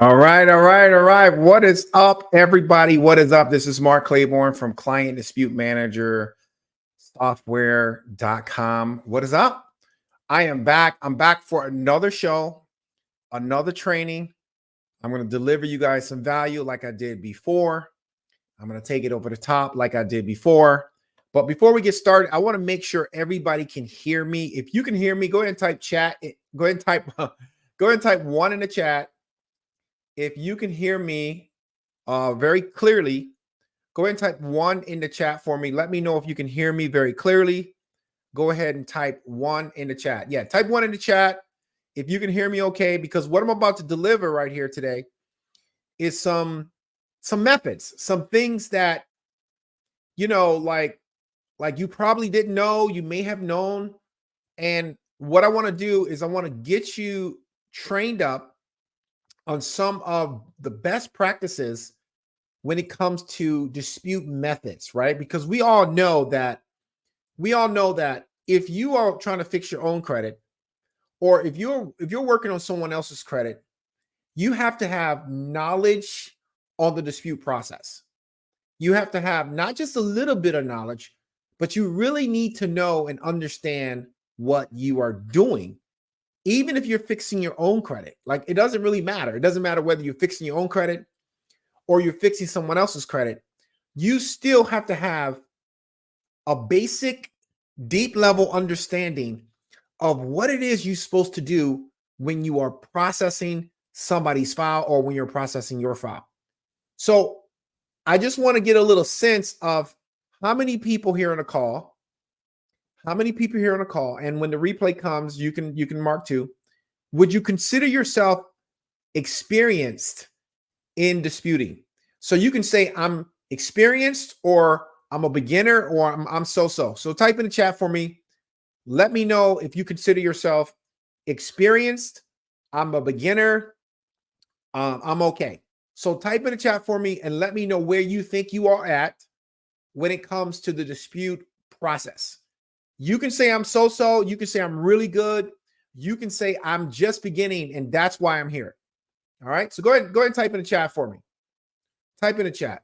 All right, all right, all right. What is up, everybody? What is up? This is Mark Claiborne from Client Dispute Manager Software.com. What is up? I am back. I'm back for another show, another training. I'm going to deliver you guys some value like I did before. I'm going to take it over the top like I did before. But before we get started, I want to make sure everybody can hear me. If you can hear me, go ahead and type chat. Go ahead and type go ahead and type 1 in the chat. If you can hear me very clearly, go ahead and type 1 in the chat for me. Let me know if you can hear me very clearly. Go ahead and type 1 in the chat. Yeah, type 1 in the chat if you can hear me okay, because what I'm about to deliver right here today is some methods, some things that, you know, like you probably didn't know, you may have known. And what I want to do is I want to get you trained up on some of the best practices when it comes to dispute methods, right? Because we all know that if you are trying to fix your own credit, or if you're working on someone else's credit, you have to have knowledge on the dispute process. You have to have not just a little bit of knowledge, but you really need to know and understand what you are doing. Even if you're fixing your own credit, like it doesn't really matter. It doesn't matter whether you're fixing your own credit or you're fixing someone else's credit. You still have to have a basic, deep level understanding of what it is you're supposed to do when you are processing somebody's file or when you're processing your file. So I just want to get a little sense of how many people here on the call, and when the replay comes, you can mark too. Would you consider yourself experienced in disputing? So you can say I'm experienced, or I'm a beginner, or I'm so-so. So type in the chat for me. Let me know if you consider yourself experienced, I'm a beginner, I'm okay. So type in the chat for me and let me know where you think you are at when it comes to the dispute process. You can say I'm so-so. You can say I'm really good. You can say I'm just beginning, and that's why I'm here. All right. So go ahead and type in the chat for me. Type in the chat.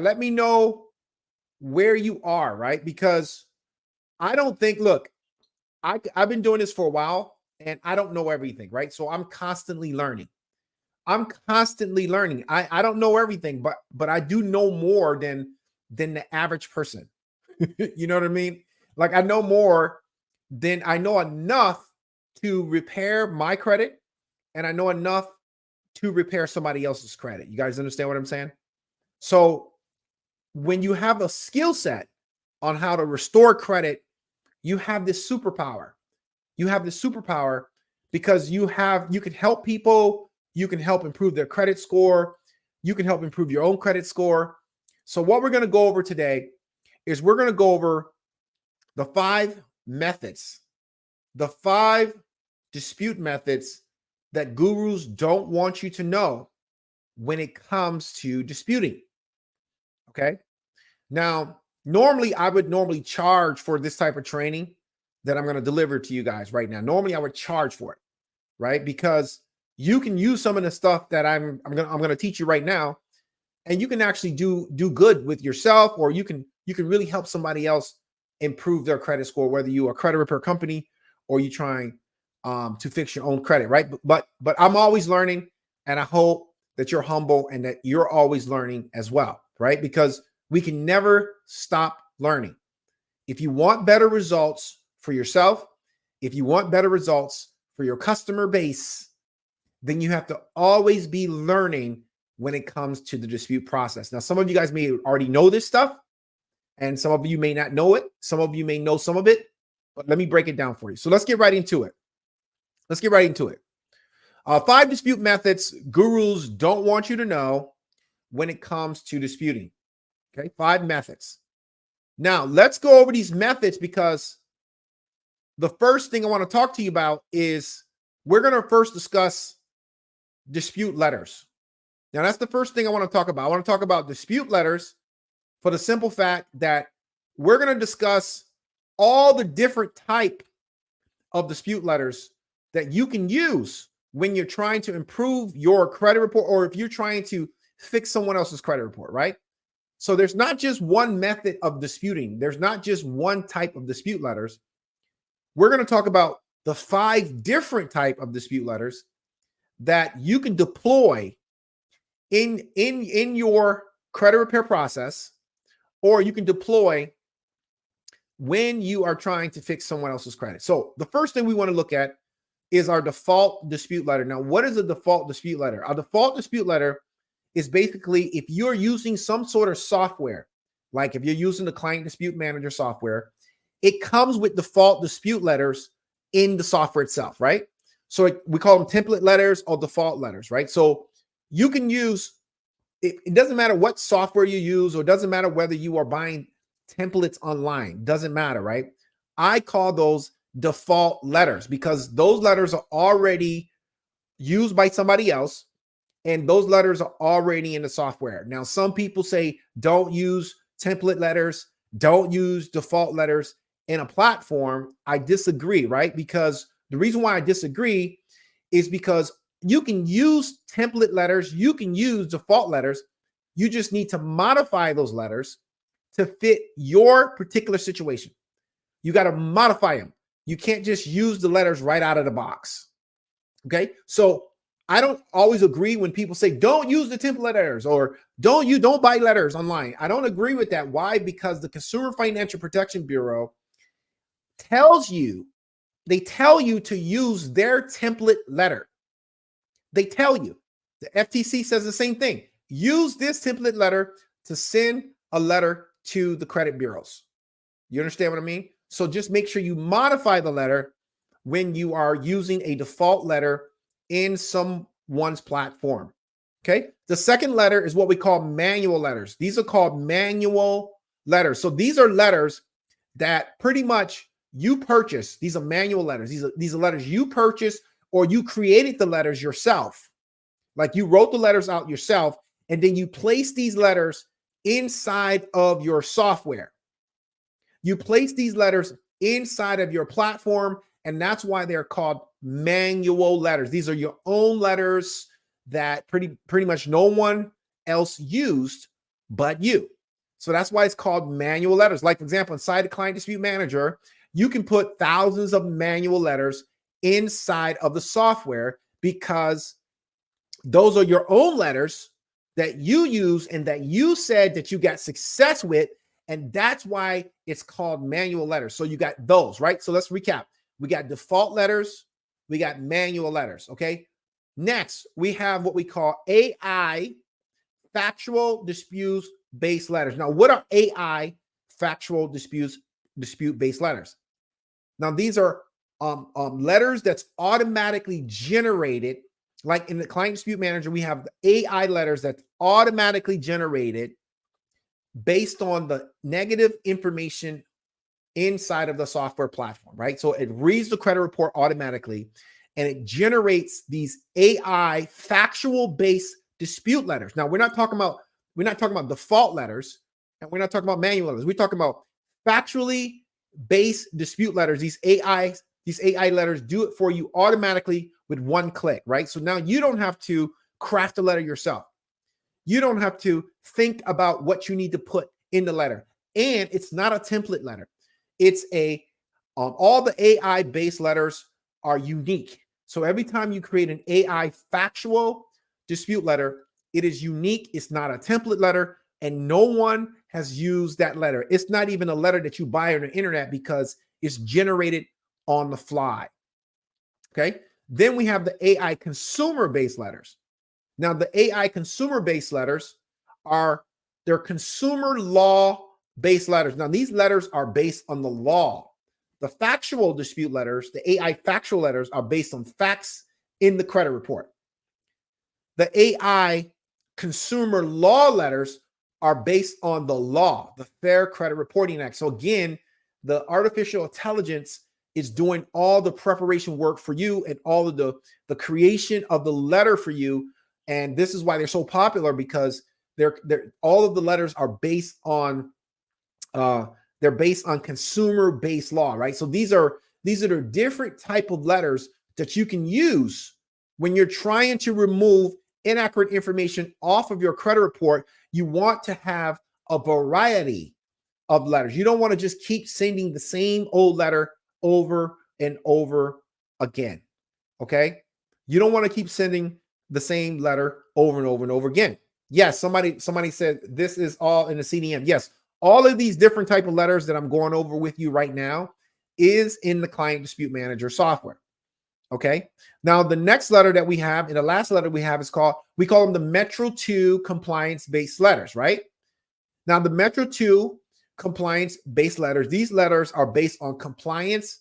Let me know where you are, right? Because I don't think, look, I've been doing this for a while and I don't know everything, right? So I'm constantly learning. I don't know everything, but I do know more than the average person. You know what I mean? Like I know more than I know enough to repair my credit, and I know enough to repair somebody else's credit. You guys understand what I'm saying? So when you have a skill set on how to restore credit, you have this superpower. Because you can help people, you can help improve their credit score, you can help improve your own credit score. So what we're going to go over today is we're going to go over the 5 methods, the 5 dispute methods that gurus don't want you to know when it comes to disputing. Okay. Now, I would charge for this type of training that I'm going to deliver to you guys right now. Normally I would charge for it, right? Because you can use some of the stuff that I'm going to teach you right now, and you can actually do good with yourself, or you can really help somebody else improve their credit score, whether you are a credit repair company or you trying to fix your own credit, right? But I'm always learning, and I hope that you're humble and that you're always learning as well, right? Because we can never stop learning. If you want better results for yourself, if you want better results for your customer base, then you have to always be learning when it comes to the dispute process. Now, some of you guys may already know this stuff, and some of you may not know it. Some of you may know some of it, but let me break it down for you. So let's get right into it. 5 dispute methods gurus don't want you to know when it comes to disputing. Okay, 5 methods. Now, let's go over these methods, because the first thing I want to talk to you about is we're going to first discuss dispute letters. Now, that's the first thing I want to talk about. I want to talk about dispute letters for the simple fact that we're going to discuss all the different type of dispute letters that you can use when you're trying to improve your credit report, or if you're trying to fix someone else's credit report, right? So there's not just one method of disputing. There's not just one type of dispute letters. We're going to talk about the 5 different type of dispute letters that you can deploy in your credit repair process, or you can deploy when you are trying to fix someone else's credit. So the first thing we want to look at is our default dispute letter. Now, what is a default dispute letter? A default dispute letter is basically if you're using some sort of software, like if you're using the Client Dispute Manager software, it comes with default dispute letters in the software itself, right? So we call them template letters or default letters, right? So you can use, it doesn't matter what software you use, or it doesn't matter whether you are buying templates online, doesn't matter, right? I call those default letters because those letters are already used by somebody else, and those letters are already in the software. Now, some people say don't use template letters, don't use default letters in a platform. I disagree, right? Because the reason why I disagree is because you can use template letters, you can use default letters. You just need to modify those letters to fit your particular situation. You got to modify them. You can't just use the letters right out of the box. Okay. So I don't always agree when people say, don't use the template letters, or don't buy letters online. I don't agree with that. Why? Because the Consumer Financial Protection Bureau they tell you to use their template letter. They tell you. The FTC says the same thing. Use this template letter to send a letter to the credit bureaus. You understand what I mean? So just make sure you modify the letter when you are using a default letter in someone's platform. Okay. The second letter is what we call manual letters. These are called manual letters. So these are letters that pretty much you purchase. These are manual letters. These are letters you purchased, or you created the letters yourself. Like you wrote the letters out yourself, and then you place these letters inside of your software. You place these letters inside of your platform, and that's why they're called manual letters. These are your own letters that pretty much no one else used but you. So that's why it's called manual letters. Like, for example, inside the Client Dispute Manager, you can put thousands of manual letters inside of the software because those are your own letters that you use and that you said that you got success with. And that's why it's called manual letters. So you got those, right? So let's recap. We got default letters. We got manual letters, okay? Next, we have what we call AI, factual disputes-based letters. Now, what are AI factual dispute-based letters? Now, these are letters that's automatically generated. Like in the Client Dispute Manager, we have the AI letters that's automatically generated based on the negative information inside of the software platform, right? So it reads the credit report automatically, and it generates these AI factual-based dispute letters. Now, we're not talking about default letters, and we're not talking about manual letters. We're talking about factually based dispute letters. These AI letters do it for you automatically with one click, right? So now you don't have to craft a letter yourself. You don't have to think about what you need to put in the letter. And it's not a template letter. It's all the AI based letters are unique. So every time you create an AI factual dispute letter, it is unique. It's not a template letter, and no one has used that letter. It's not even a letter that you buy on the internet because it's generated on the fly. Okay. Then we have the AI consumer based letters. Now, the AI consumer based letters they're consumer law based letters. Now, these letters are based on the law. The factual dispute letters, the AI factual letters, are based on facts in the credit report. The AI consumer law letters are based on the law, the Fair Credit Reporting Act. So again, the artificial intelligence is doing all the preparation work for you and all of the creation of the letter for you. And this is why they're so popular, because they're all of the letters are based on they're based on consumer-based law, right? So these are the different type of letters that you can use When you're trying to remove inaccurate information off of your credit report, you want to have a variety of letters. You don't want to just keep sending the same old letter over and over again. Okay. You don't want to keep sending the same letter over and over and over again. Yes, somebody said this is all in the CDM. Yes, all of these different type of letters that I'm going over with you right now is in the Client Dispute Manager software. Okay. Now, the next letter that we have, and the last letter we have is we call them the Metro 2 compliance-based letters, right? Now, the Metro 2 compliance-based letters, these letters are based on compliance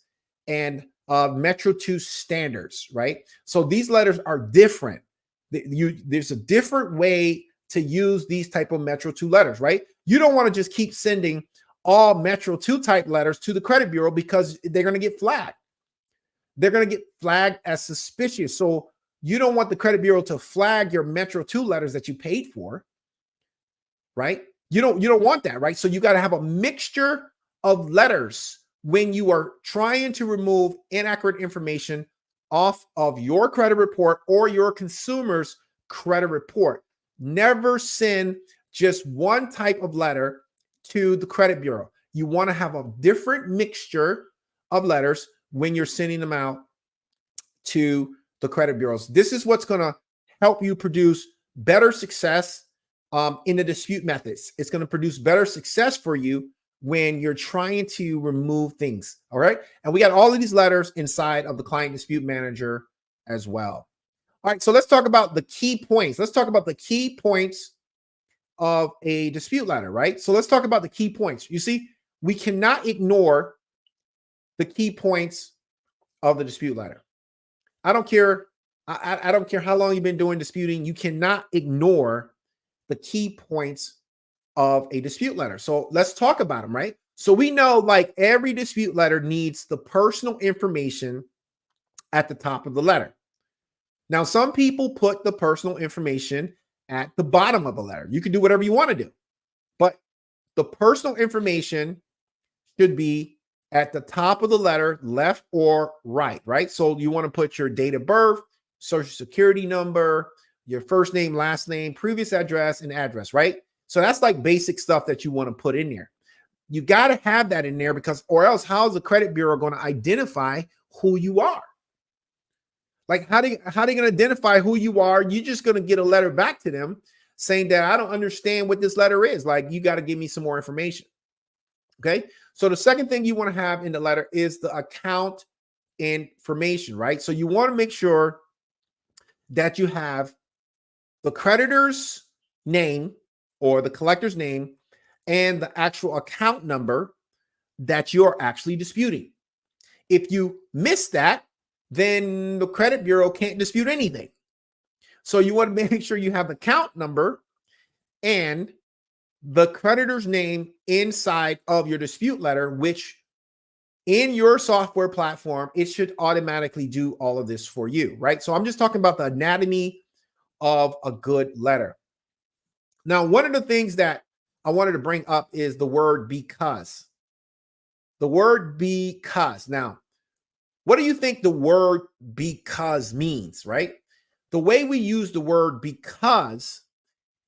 and Metro 2 standards, right? So these letters are different. There's a different way to use these type of Metro 2 letters, right? You don't want to just keep sending all Metro 2 type letters to the credit bureau because they're going to get flagged. They're going to get flagged as suspicious. So you don't want the credit bureau to flag your Metro 2 letters that you paid for, right? You don't want that, right? So you got to have a mixture of letters when you are trying to remove inaccurate information off of your credit report or your consumer's credit report. Never send just one type of letter to the credit bureau. You want to have a different mixture of letters when you're sending them out to the credit bureaus. This is what's going to help you produce better success in the dispute methods. It's going to produce better success for you when you're trying to remove things. All right. And we got all of these letters inside of the Client Dispute Manager as well. All right. So let's talk about the key points. Let's talk about the key points of a dispute letter, right? So let's talk about the key points. You see, we cannot ignore the key points of the dispute letter. I don't care. I don't care how long you've been doing disputing. You cannot ignore the key points of a dispute letter. So let's talk about them, right? So we know like every dispute letter needs the personal information at the top of the letter. Now, some people put the personal information at the bottom of the letter. You can do whatever you want to do, but the personal information should be at the top of the letter, left or right, right? So you want to put your date of birth, social security number, your first name, last name, previous address, and address, right? So that's like basic stuff that you want to put in there. You got to have that in there because, or else how's the credit bureau going to identify who you are? Like how they going to identify who you are? You're just going to get a letter back to them saying that I don't understand what this letter is. Like you got to give me some more information. Okay. So the second thing you want to have in the letter is the account information, right? So you want to make sure that you have the creditor's name or the collector's name and the actual account number that you're actually disputing. If you miss that, then the credit bureau can't dispute anything. So you want to make sure you have the account number and the creditor's name inside of your dispute letter, which in your software platform, it should automatically do all of this for you, right? So I'm just talking about the anatomy of a good letter. Now, one of the things that I wanted to bring up is the word because. The word because. Now, what do you think the word because means, right? The way we use the word because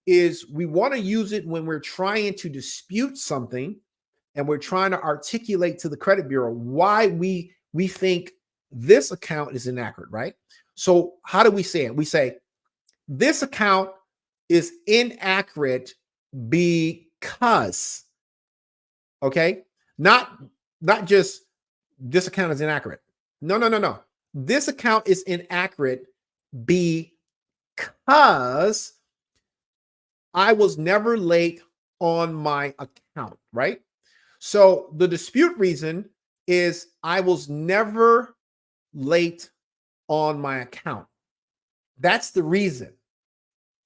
is we want to use it when we're trying to dispute something and we're trying to articulate to the credit bureau why we think this account is inaccurate, right? So how do we say it? We say this account is inaccurate because, okay? Not just this account is inaccurate. No. This account is inaccurate because I was never late on my account, right? So the dispute reason is I was never late on my account. That's the reason.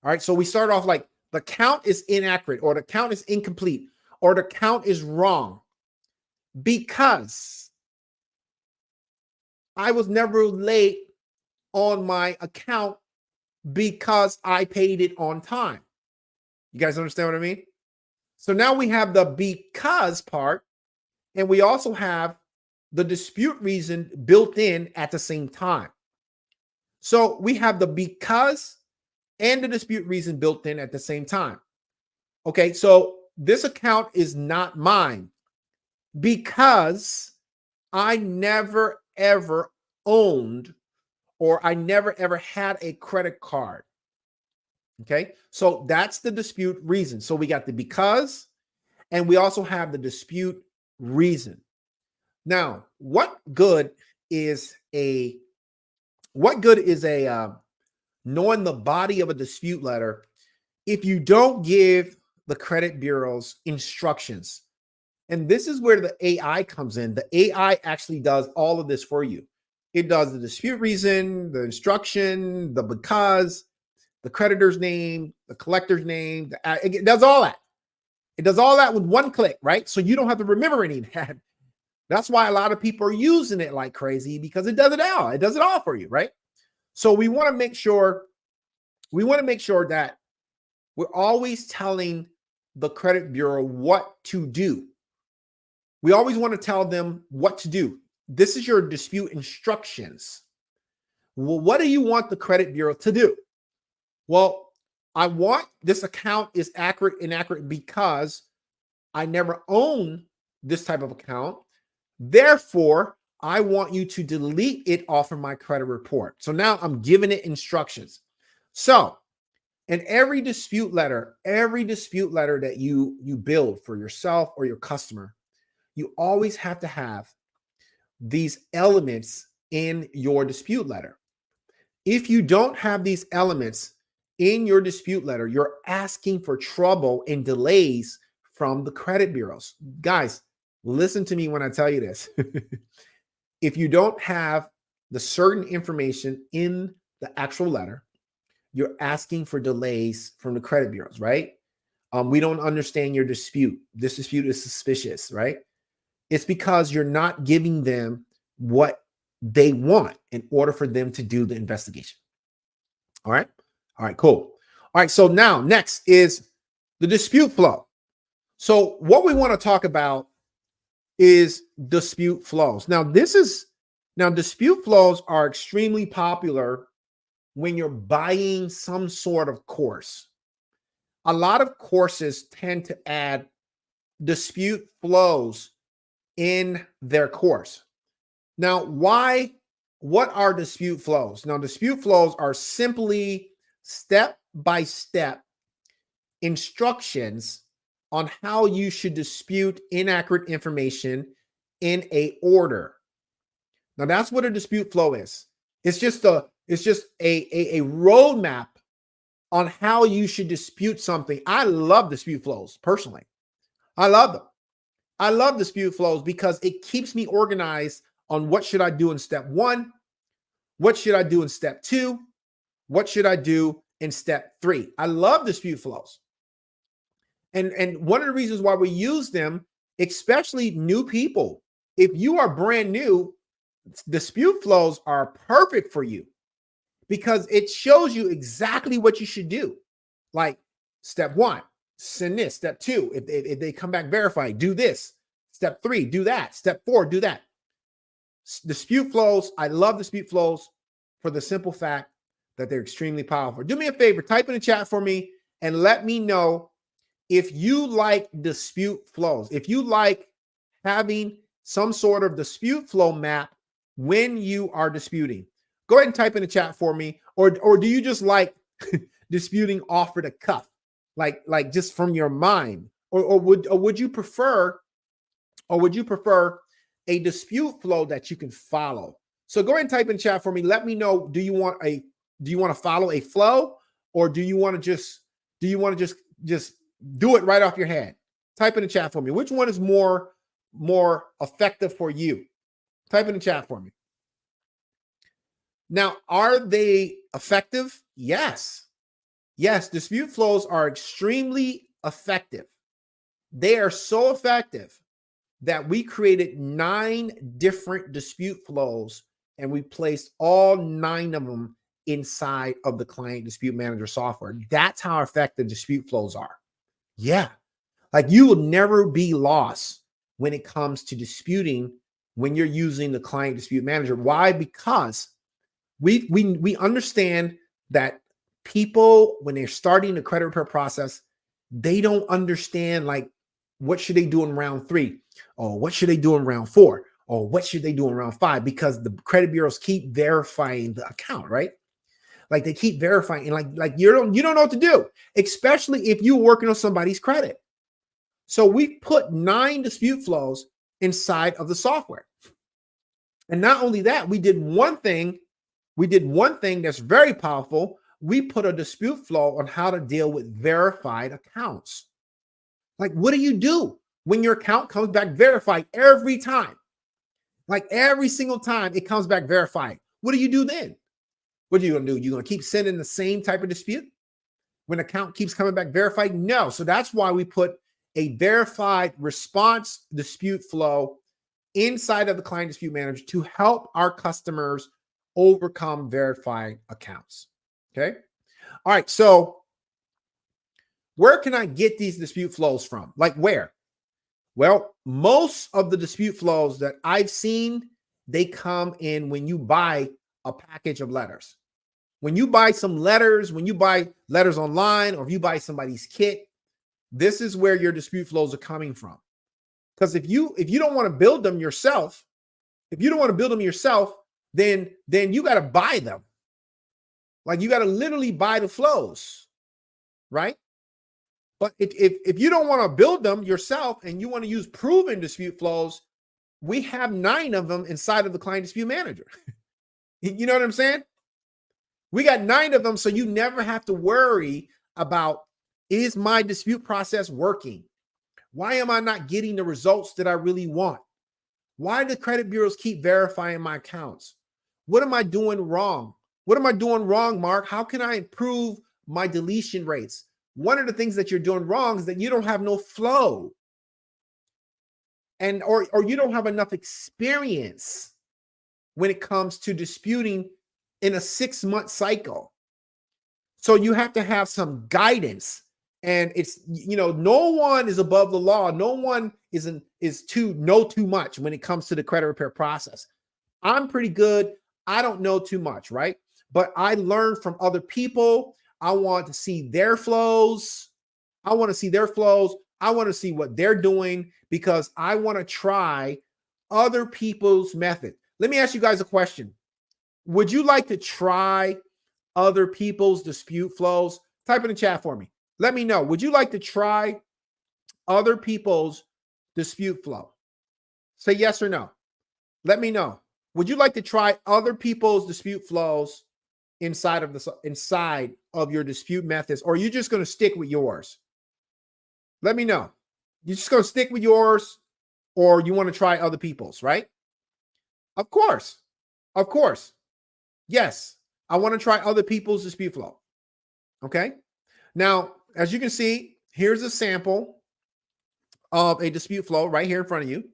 All right. So we start off like the count is inaccurate or the count is incomplete or the count is wrong because I was never late on my account because I paid it on time. You guys understand what I mean? So now we have the because part, and we also have the dispute reason built in at the same time. So we have the because and the dispute reason built in at the same time. Okay, so this account is not mine because I never ever owned or I never ever had a credit card. Okay, so that's the dispute reason. So we got the because, and we also have the dispute reason. Now, what good is a knowing the body of a dispute letter if you don't give the credit bureaus instructions? And this is where the AI comes in. The AI actually does all of this for you. It does the dispute reason, the instruction, the because, the creditor's name, the collector's name. It does all that. It does all that with one click, right? So you don't have to remember any of that. That's why a lot of people are using it like crazy, because it does it all. It does it all for you, right? So we want to make sure that we're always telling the credit bureau what to do. We always want to tell them what to do. This is your dispute instructions. Well, what do you want the credit bureau to do? Well, I want this account is inaccurate because I never own this type of account. Therefore, I want you to delete it off of my credit report. So now I'm giving it instructions. So in every dispute letter that you build for yourself or your customer, you always have to have these elements in your dispute letter. If you don't have these elements in your dispute letter, you're asking for trouble and delays from the credit bureaus. Guys, listen to me when I tell you this. If you don't have the certain information in the actual letter, you're asking for delays from the credit bureaus, right? We don't understand your dispute. This dispute is suspicious, right? It's because you're not giving them what they want in order for them to do the investigation. All right. All right, cool. All right. So now next is the dispute flow. So what we want to talk about is dispute flows. Now dispute flows are extremely popular when you're buying some sort of course. A lot of courses tend to add dispute flows in their course. Now, what are dispute flows? Now, dispute flows are simply step-by-step instructions on how you should dispute inaccurate information in a order. Now, that's what a dispute flow is. It's just a roadmap on how you should dispute something. I love dispute flows personally. I love them. I love dispute flows because it keeps me organized on what should I do in step 1, what should I do in step 2, what should I do in step 3. I love dispute flows. And one of the reasons why we use them, especially new people, if you are brand new, dispute flows are perfect for you because it shows you exactly what you should do. Like step 1, send this. Step 2, if they come back verified, do this. Step 3, do that. Step 4, do that. Dispute flows, I love dispute flows for the simple fact that they're extremely powerful. Do me a favor, type in the chat for me and let me know if you like dispute flows, if you like having some sort of dispute flow map when you are disputing. Go ahead and type in the chat for me. Or do you just like disputing off the cuff, like just from your mind? Or would you prefer a dispute flow that you can follow? So go ahead and type in the chat for me. Let me know, do you want to follow a flow, or do you want to just do it right off your head? Type in the chat for me. Which one is more effective for you? Type in the chat for me. Now, are they effective? Yes. Yes, dispute flows are extremely effective. They are so effective that we created 9 different dispute flows, and we placed all 9 of them inside of the Client Dispute Manager software. That's how effective dispute flows are. Yeah. Like you will never be lost when it comes to disputing when you're using the Client Dispute Manager. Why? Because We understand that people, when they're starting the credit repair process, they don't understand like what should they do in round 3, or what should they do in round 4, or what should they do in round 5, because the credit bureaus keep verifying the account, right? Like they keep verifying, and like you don't know what to do, especially if you're working on somebody's credit. So we put 9 dispute flows inside of the software. And not only that, we did one thing that's very powerful. We put a dispute flow on how to deal with verified accounts. Like, what do you do when your account comes back verified every time? Like every single time it comes back verified. What do you do then? What are you going to do? You're going to keep sending the same type of dispute when account keeps coming back verified? No. So that's why we put a verified response dispute flow inside of the client dispute manager to help our customers overcome verified accounts. Okay. All right. So where can I get these dispute flows from? Like where? Well, most of the dispute flows that I've seen, they come in when you buy a package of letters. When you buy some letters, when you buy letters online, or if you buy somebody's kit, this is where your dispute flows are coming from. Because if you don't want to build them yourself, then you got to buy them. Like you got to literally buy the flows, right? But if you don't want to build them yourself and you want to use proven dispute flows, we have 9 of them inside of the client dispute manager. You know what I'm saying? We got 9 of them, so you never have to worry about, is my dispute process working? Why am I not getting the results that I really want? Why do credit bureaus keep verifying my accounts? What am I doing wrong? What am I doing wrong, Mark? How can I improve my deletion rates? One of the things that you're doing wrong is that you don't have no flow, and or you don't have enough experience when it comes to disputing in a 6-month cycle. So you have to have some guidance. And it's, no one is above the law. No one is too much when it comes to the credit repair process. I'm pretty good. I don't know too much, right? But I learn from other people. I want to see their flows. I want to see what they're doing, because I want to try other people's method. Let me ask you guys a question. Would you like to try other people's dispute flows? Type in the chat for me. Let me know. Would you like to try other people's dispute flow? Say yes or no. Let me know. Would you like to try other people's dispute flows inside of your dispute methods, or are you just going to stick with yours? Let me know. You're just going to stick with yours, or you want to try other people's, right? Of course. Yes, I want to try other people's dispute flow. Okay. Now, as you can see, here's a sample of a dispute flow right here in front of you.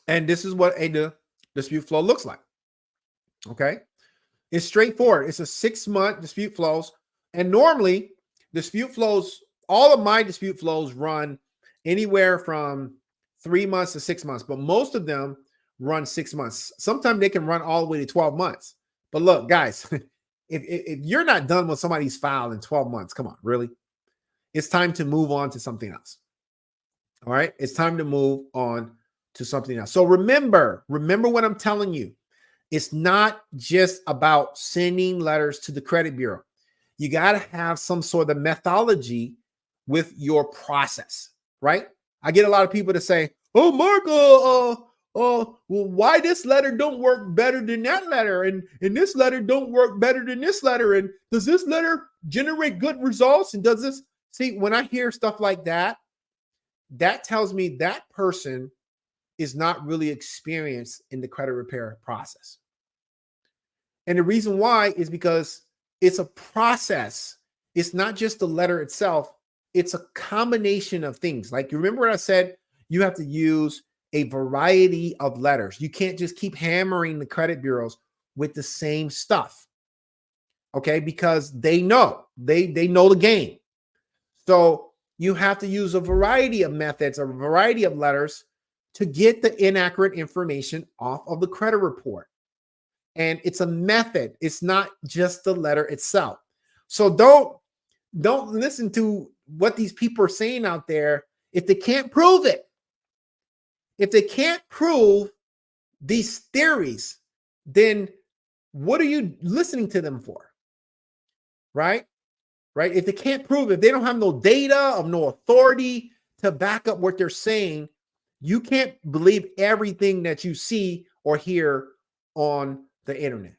And this is what a dispute flow looks like. Okay. It's straightforward. It's a 6-month dispute flows. And normally dispute flows, all of my dispute flows run anywhere from 3 months to 6 months, but most of them run 6 months. Sometimes they can run all the way to 12 months. But look, guys, if you're not done with somebody's file in 12 months, come on, really? It's time to move on to something else. All right. It's time to move on to something else. So remember what I'm telling you. It's not just about sending letters to the credit bureau. You got to have some sort of methodology with your process, right? I get a lot of people to say, oh, Mark, well, why this letter don't work better than that letter? And this letter don't work better than this letter. And does this letter generate good results? And does this, see, when I hear stuff like that, that tells me that person is not really experienced in the credit repair process. And the reason why is because it's a process. It's not just the letter itself. It's a combination of things. Like, you remember what I said? You have to use a variety of letters. You can't just keep hammering the credit bureaus with the same stuff. Okay, because they know the game. So you have to use a variety of methods, a variety of letters to get the inaccurate information off of the credit report. And it's a method. It's not just the letter itself. So don't listen to what these people are saying out there if they can't prove it. If they can't prove these theories, then what are you listening to them for? Right? Right? If they can't prove it, they don't have no data of no authority to back up what they're saying, you can't believe everything that you see or hear on the internet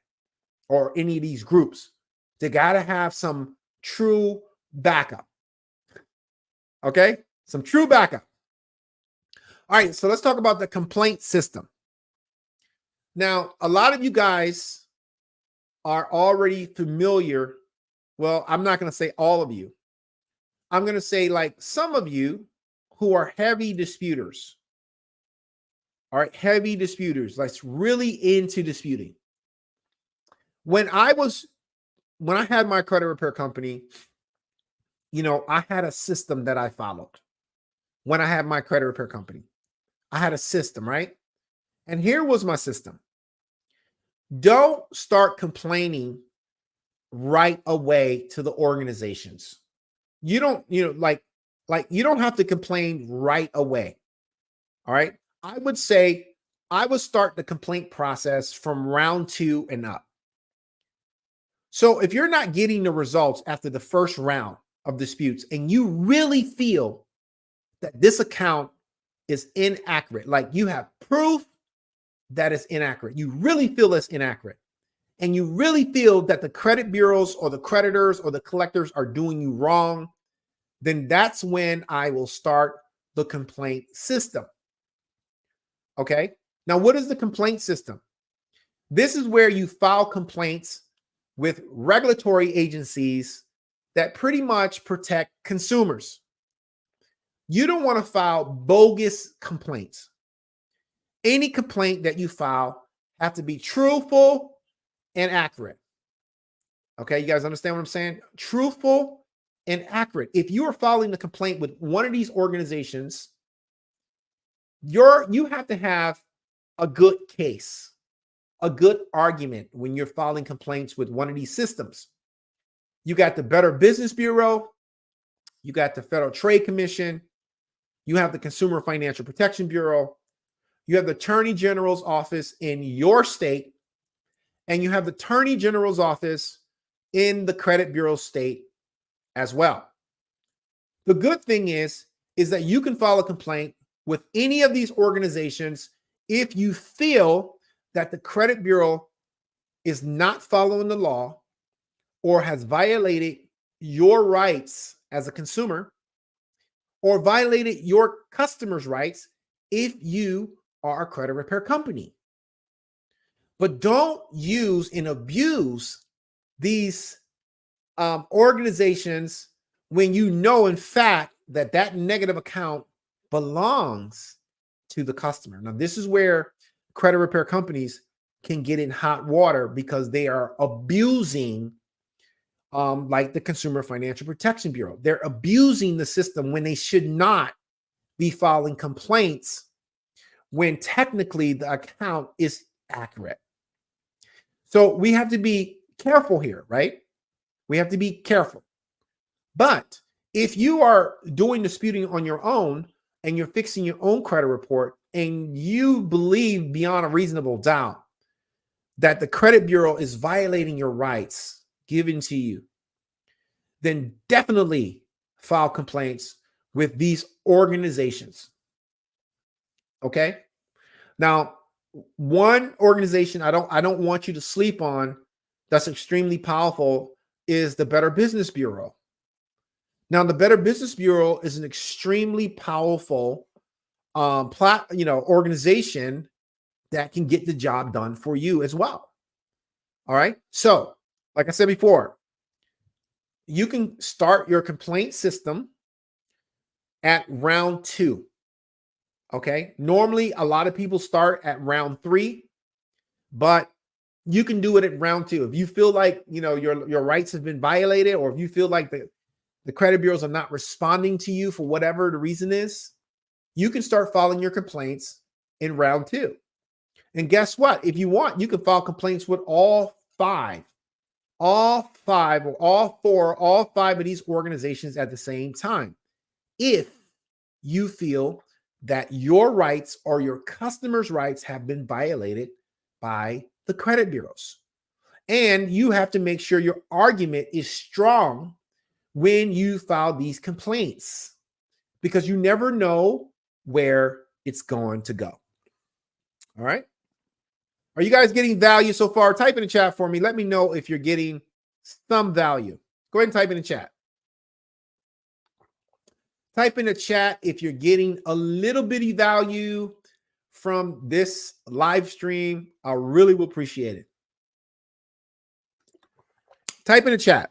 or any of these groups. They got to have some true backup. Okay? Some true backup. All right, so let's talk about the complaint system. Now, a lot of you guys are already familiar. Well, I'm not going to say all of you. I'm going to say like some of you who are heavy disputers. All right, heavy disputers, like really into disputing. When I had my credit repair company, I had a system that I followed. When I had my credit repair company, I had a system, right? And here was my system. Don't start complaining right away to the organizations. You don't, like you don't have to complain right away. All right. I would say I would start the complaint process from round 2 and up. So if you're not getting the results after the first round of disputes and you really feel that this account is inaccurate, like you have proof that it's inaccurate, you really feel it's inaccurate, and you really feel that the credit bureaus or the creditors or the collectors are doing you wrong, then that's when I will start the complaint system. Okay. Now, what is the complaint system? This is where you file complaints with regulatory agencies that pretty much protect consumers. You don't want to file bogus complaints. Any complaint that you file have to be truthful and accurate. Okay, you guys understand what I'm saying? Truthful and accurate. If you are filing a complaint with one of these organizations, you have to have a good case, a good argument when you're filing complaints with one of these systems. You got the Better Business Bureau, you got the Federal Trade Commission, you have the Consumer Financial Protection Bureau, you have the Attorney General's office in your state, and you have the Attorney General's office in the credit bureau state as well. The good thing is that you can file a complaint with any of these organizations if you feel that the credit bureau is not following the law or has violated your rights as a consumer or violated your customers' rights if you are a credit repair company. But don't use and abuse these organizations when you know, in fact, that negative account belongs to the customer. Now, this is where credit repair companies can get in hot water because they are abusing like the Consumer Financial Protection Bureau. They're abusing the system when they should not be filing complaints when technically the account is accurate. So we have to be careful here, right? We have to be careful. But if you are doing disputing on your own and you're fixing your own credit report and you believe beyond a reasonable doubt that the credit bureau is violating your rights given to you, then definitely file complaints with these organizations. Okay? Now, one organization I don't want you to sleep on that's extremely powerful is the Better Business Bureau. Now, the Better Business Bureau is an extremely powerful organization that can get the job done for you as well. All right. So, like I said before, you can start your complaint system at round 2. Okay. Normally, a lot of people start at round 3, but you can do it at round 2. If you feel like, your rights have been violated, or if you feel like the credit bureaus are not responding to you for whatever the reason is, you can start filing your complaints in round 2. And guess what? If you want, you can file complaints with all 5 or all 4, all 5 of these organizations at the same time, if you feel that your rights or your customers' rights have been violated by the credit bureaus. And you have to make sure your argument is strong when you file these complaints, because you never know where it's going to go. All right. Are you guys getting value so far? Type in the chat for me. Let me know if you're getting some value. Go ahead and type in the chat. Type in the chat if you're getting a little bitty value from this live stream. I really will appreciate it. Type in the chat.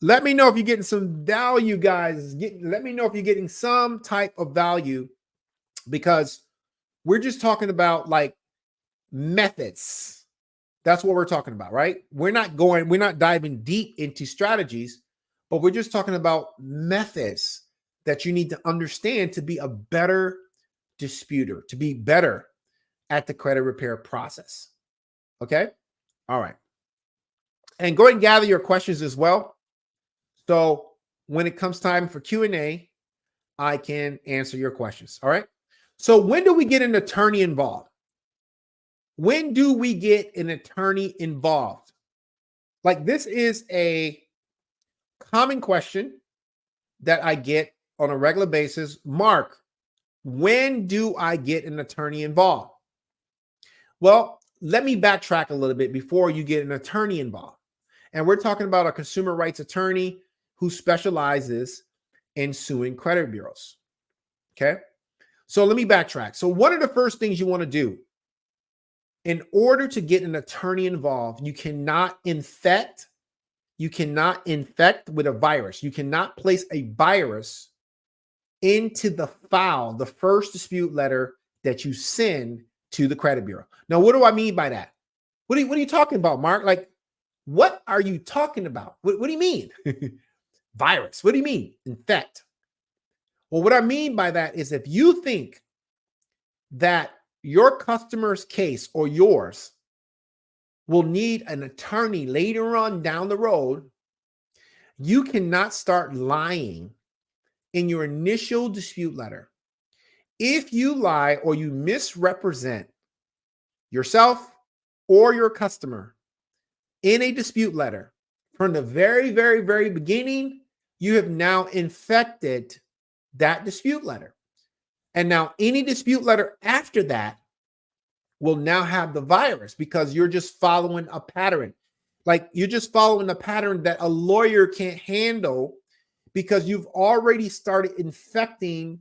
Let me know if you're getting some value, guys. Let me know if you're getting some type of value, because we're just talking about like methods. That's what we're talking about, right? We're not diving deep into strategies, but we're just talking about methods that you need to understand to be a better disputer, to be better at the credit repair process. Okay? All right. And go ahead and gather your questions as well. So when it comes time for Q&A, I can answer your questions. All right. So when do we get an attorney involved? When do we get an attorney involved? Like, this is a common question that I get on a regular basis. Mark, when do I get an attorney involved? Well, let me backtrack a little bit before you get an attorney involved. And we're talking about a consumer rights attorney who specializes in suing credit bureaus. Okay. So let me backtrack. So one of the first things you want to do in order to get an attorney involved, you cannot infect with a virus. You cannot place a virus into the file, the first dispute letter that you send to the credit bureau. Now, what do I mean by that? What are you talking about, Mark? Like, what are you talking about? What do you mean? Virus. What do you mean? Infect. Well, what I mean by that is, if you think that your customer's case or yours will need an attorney later on down the road, you cannot start lying in your initial dispute letter. If you lie or you misrepresent yourself or your customer in a dispute letter from the very, very, very beginning, you have now infected that dispute letter. And now any dispute letter after that will now have the virus, because you're just following a pattern. Like, you're just following a pattern that a lawyer can't handle, because you've already started infecting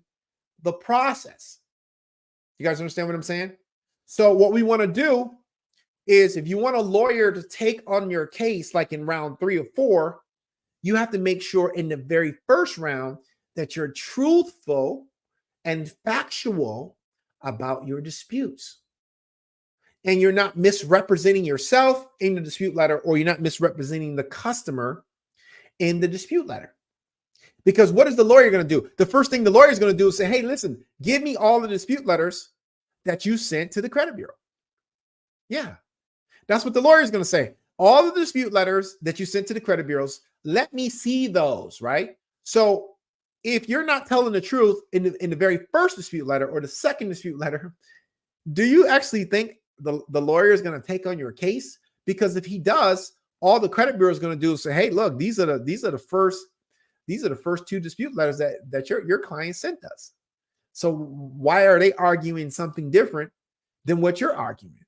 the process. You guys understand what I'm saying? So what we want to do is, if you want a lawyer to take on your case, like in round 3 or 4, you have to make sure in the very first round that you're truthful and factual about your disputes. And you're not misrepresenting yourself in the dispute letter, or you're not misrepresenting the customer in the dispute letter. Because what is the lawyer going to do? The first thing the lawyer is going to do is say, hey, listen, give me all the dispute letters that you sent to the credit bureau. Yeah, that's what the lawyer is going to say. All the dispute letters that you sent to the credit bureaus, let me see those, right? So if you're not telling the truth in the very first dispute letter or the second dispute letter, do you actually think the lawyer is going to take on your case? Because if he does, all the credit bureau is going to do is say, hey, look, these are the first 2 dispute letters that your client sent us. So why are they arguing something different than what you're arguing?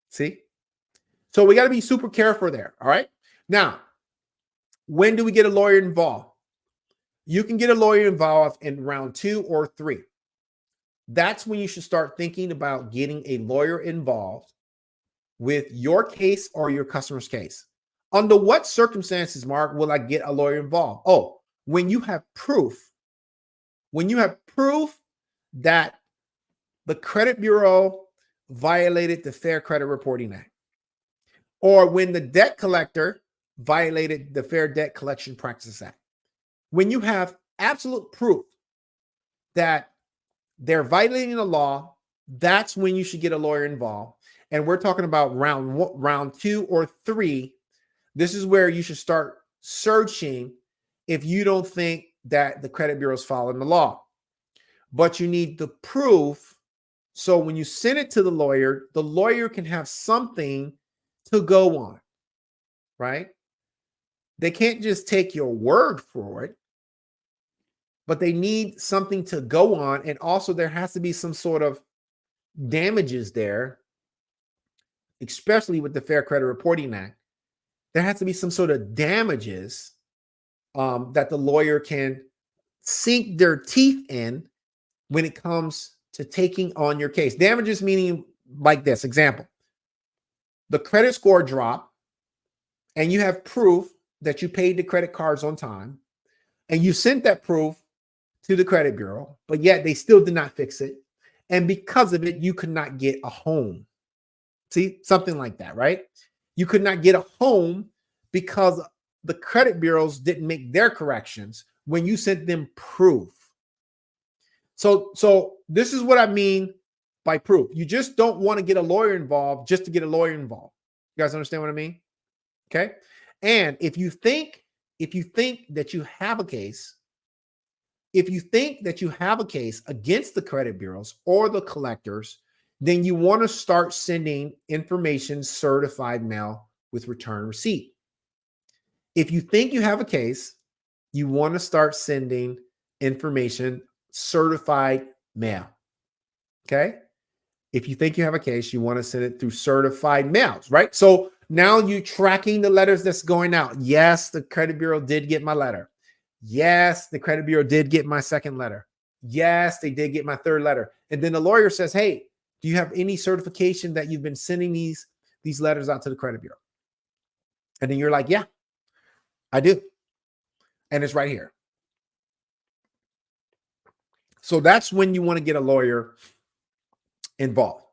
See? So we got to be super careful there. All right. Now, when do we get a lawyer involved? You can get a lawyer involved in round 2 or 3. That's when you should start thinking about getting a lawyer involved with your case or your customer's case. Under what circumstances, Mark, will I get a lawyer involved? Oh, when you have proof. When you have proof that the credit bureau violated the Fair Credit Reporting Act, or when the debt collector violated the Fair Debt Collection Practices Act. When you have absolute proof that they're violating the law that's when you should get a lawyer involved. And we're talking about round 2 or 3. This is where you should start searching if you don't think that the credit bureau is following the law. But you need the proof. So when you send it to the lawyer can have something to go on, right? They can't just take your word for it, but they need something to go on. And also there has to be some sort of damages there, especially with the Fair Credit Reporting Act. There has to be some sort of damages that the lawyer can sink their teeth in when it comes to taking on your case. Damages meaning like this example: the credit score dropped and you have proof that you paid the credit cards on time, and you sent that proof to the credit bureau, but yet they still did not fix it. And because of it, you could not get a home. See, something like that, right? You could not get a home because the credit bureaus didn't make their corrections when you sent them proof. So this is what I mean by proof. You just don't want to get a lawyer involved just to get a lawyer involved. You guys understand what I mean? Okay. And if you think that you have a case, against the credit bureaus or the collectors, then you want to start sending information certified mail with return receipt. If you think you have a case, you want to start sending information certified mail. Okay. If you think you have a case, you want to send it through certified mails, right? So now you're tracking the letters that's going out. Yes, the credit bureau did get my letter. Yes, the credit bureau did get my second letter. Yes, they did get my third letter. And then the lawyer says, hey, do you have any certification that you've been sending these letters out to the credit bureau? And then you're like, yeah, I do. And it's right here. So that's when you want to get a lawyer involved.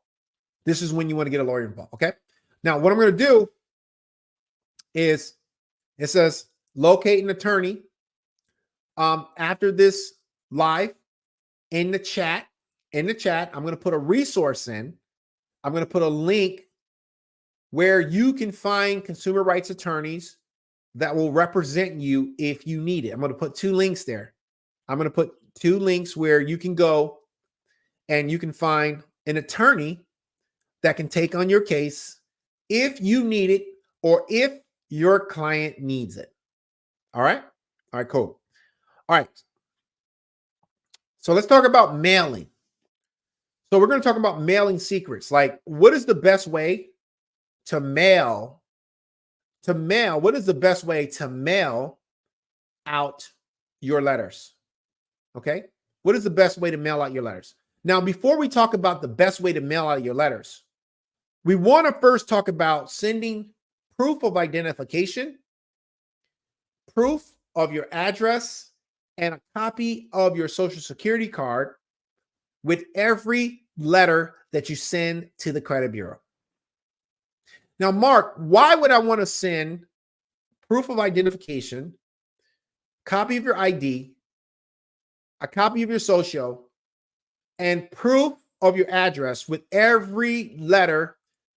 This is when you want to get a lawyer involved. Okay. Now, what I'm going to do is it says locate an attorney. After this live in the chat, I'm going to put a resource in. I'm going to put a link where you can find consumer rights attorneys that will represent you if you need it. I'm going to put 2 links there. I'm going to put 2 links where you can go and you can find an attorney that can take on your case if you need it or if your client needs it. All right. All right, cool. All right. So let's talk about mailing. So we're going to talk about mailing secrets. Like, what is the best way to mail? What is the best way to mail out your letters? Okay. What is the best way to mail out your letters? Now, before we talk about the best way to mail out your letters, we want to first talk about sending proof of identification, proof of your address, and a copy of your social security card with every letter that you send to the credit bureau. Now, Mark, why would I want to send proof of identification, copy of your ID, a copy of your social, and proof of your address with every letter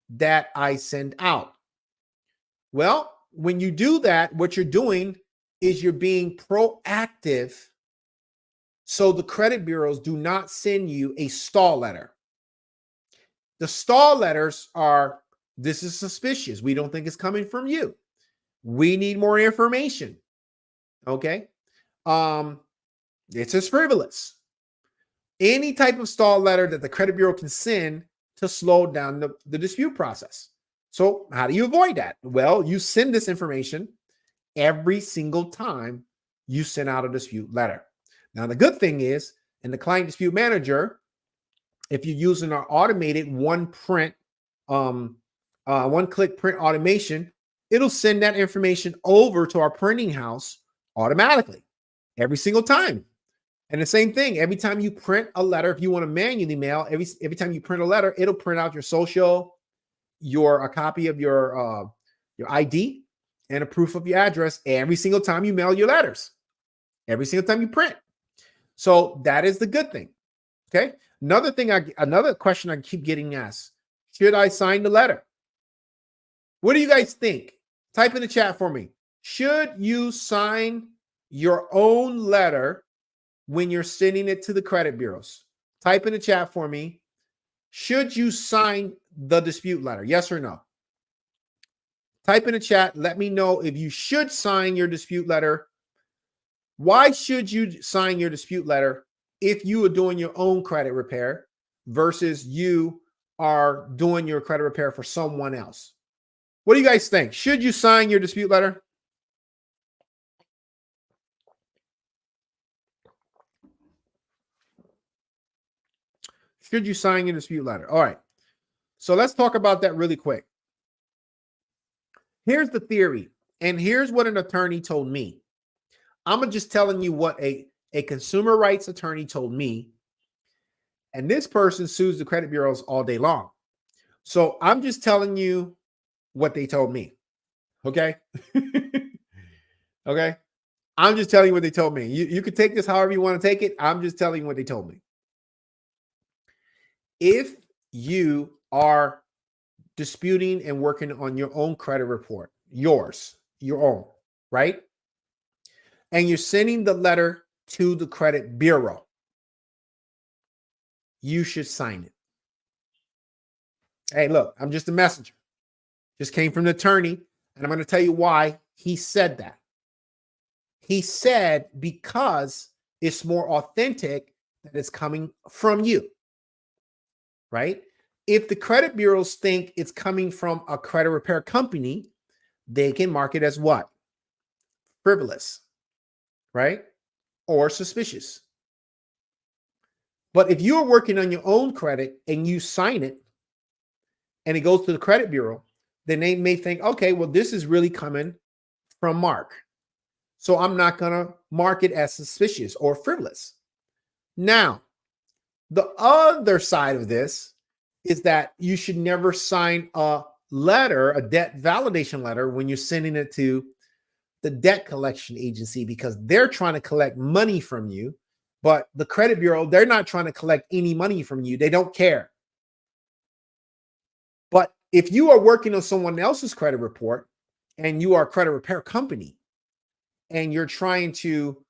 that I send out? Well, when you do that, what you're doing is you're being proactive so the credit bureaus do not send you a stall letter. The stall letters are, this is suspicious. We don't think it's coming from you. We need more information. Okay. It's just frivolous. Any type of stall letter that the credit bureau can send to slow down the dispute process. So how do you avoid that? Well, you send this information every single time you send out a dispute letter. Now, the good thing is in the Client Dispute Manager, if you're using our automated one-click print automation, it'll send that information over to our printing house automatically every single time. And the same thing, every time you print a letter, if you want to manually mail, every time you print a letter, it'll print out your social, a copy of your ID, and a proof of your address every single time you mail your letters, every single time you print. So that is the good thing. Okay. Another question I keep getting asked: should I sign the letter? What do you guys think? Type in the chat for me. Should you sign your own letter when you're sending it to the credit bureaus? Type in the chat for me. Should you sign the dispute letter? Yes or no? Type in the chat. Let me know if you should sign your dispute letter. Why should you sign your dispute letter if you are doing your own credit repair versus you are doing your credit repair for someone else? What do you guys think? Should you sign your dispute letter? Should you sign your dispute letter? All right. So let's talk about that really quick. Here's the theory, and here's what an attorney told me. I'm just telling you what a consumer rights attorney told me, and this person sues the credit bureaus all day long. So I'm just telling you what they told me. Okay? Okay? I'm just telling you what they told me. You can take this however you want to take it. I'm just telling you what they told me. If you are disputing and working on your own credit report, your own, right? And you're sending the letter to the credit bureau, you should sign it. Hey, look, I'm just a messenger. Just came from the attorney, and I'm going to tell you why he said that. He said because it's more authentic that it's coming from you, right? If the credit bureaus think it's coming from a credit repair company, they can mark it as what? Frivolous, right? Or suspicious. But if you're working on your own credit and you sign it and it goes to the credit bureau, then they may think, okay, well, this is really coming from Mark. So I'm not going to mark it as suspicious or frivolous. Now, the other side of this is that you should never sign a letter, a debt validation letter, when you're sending it to the debt collection agency, because they're trying to collect money from you. But the credit bureau, they're not trying to collect any money from you. They don't care. But if you are working on someone else's credit report and you are a credit repair company and you're trying to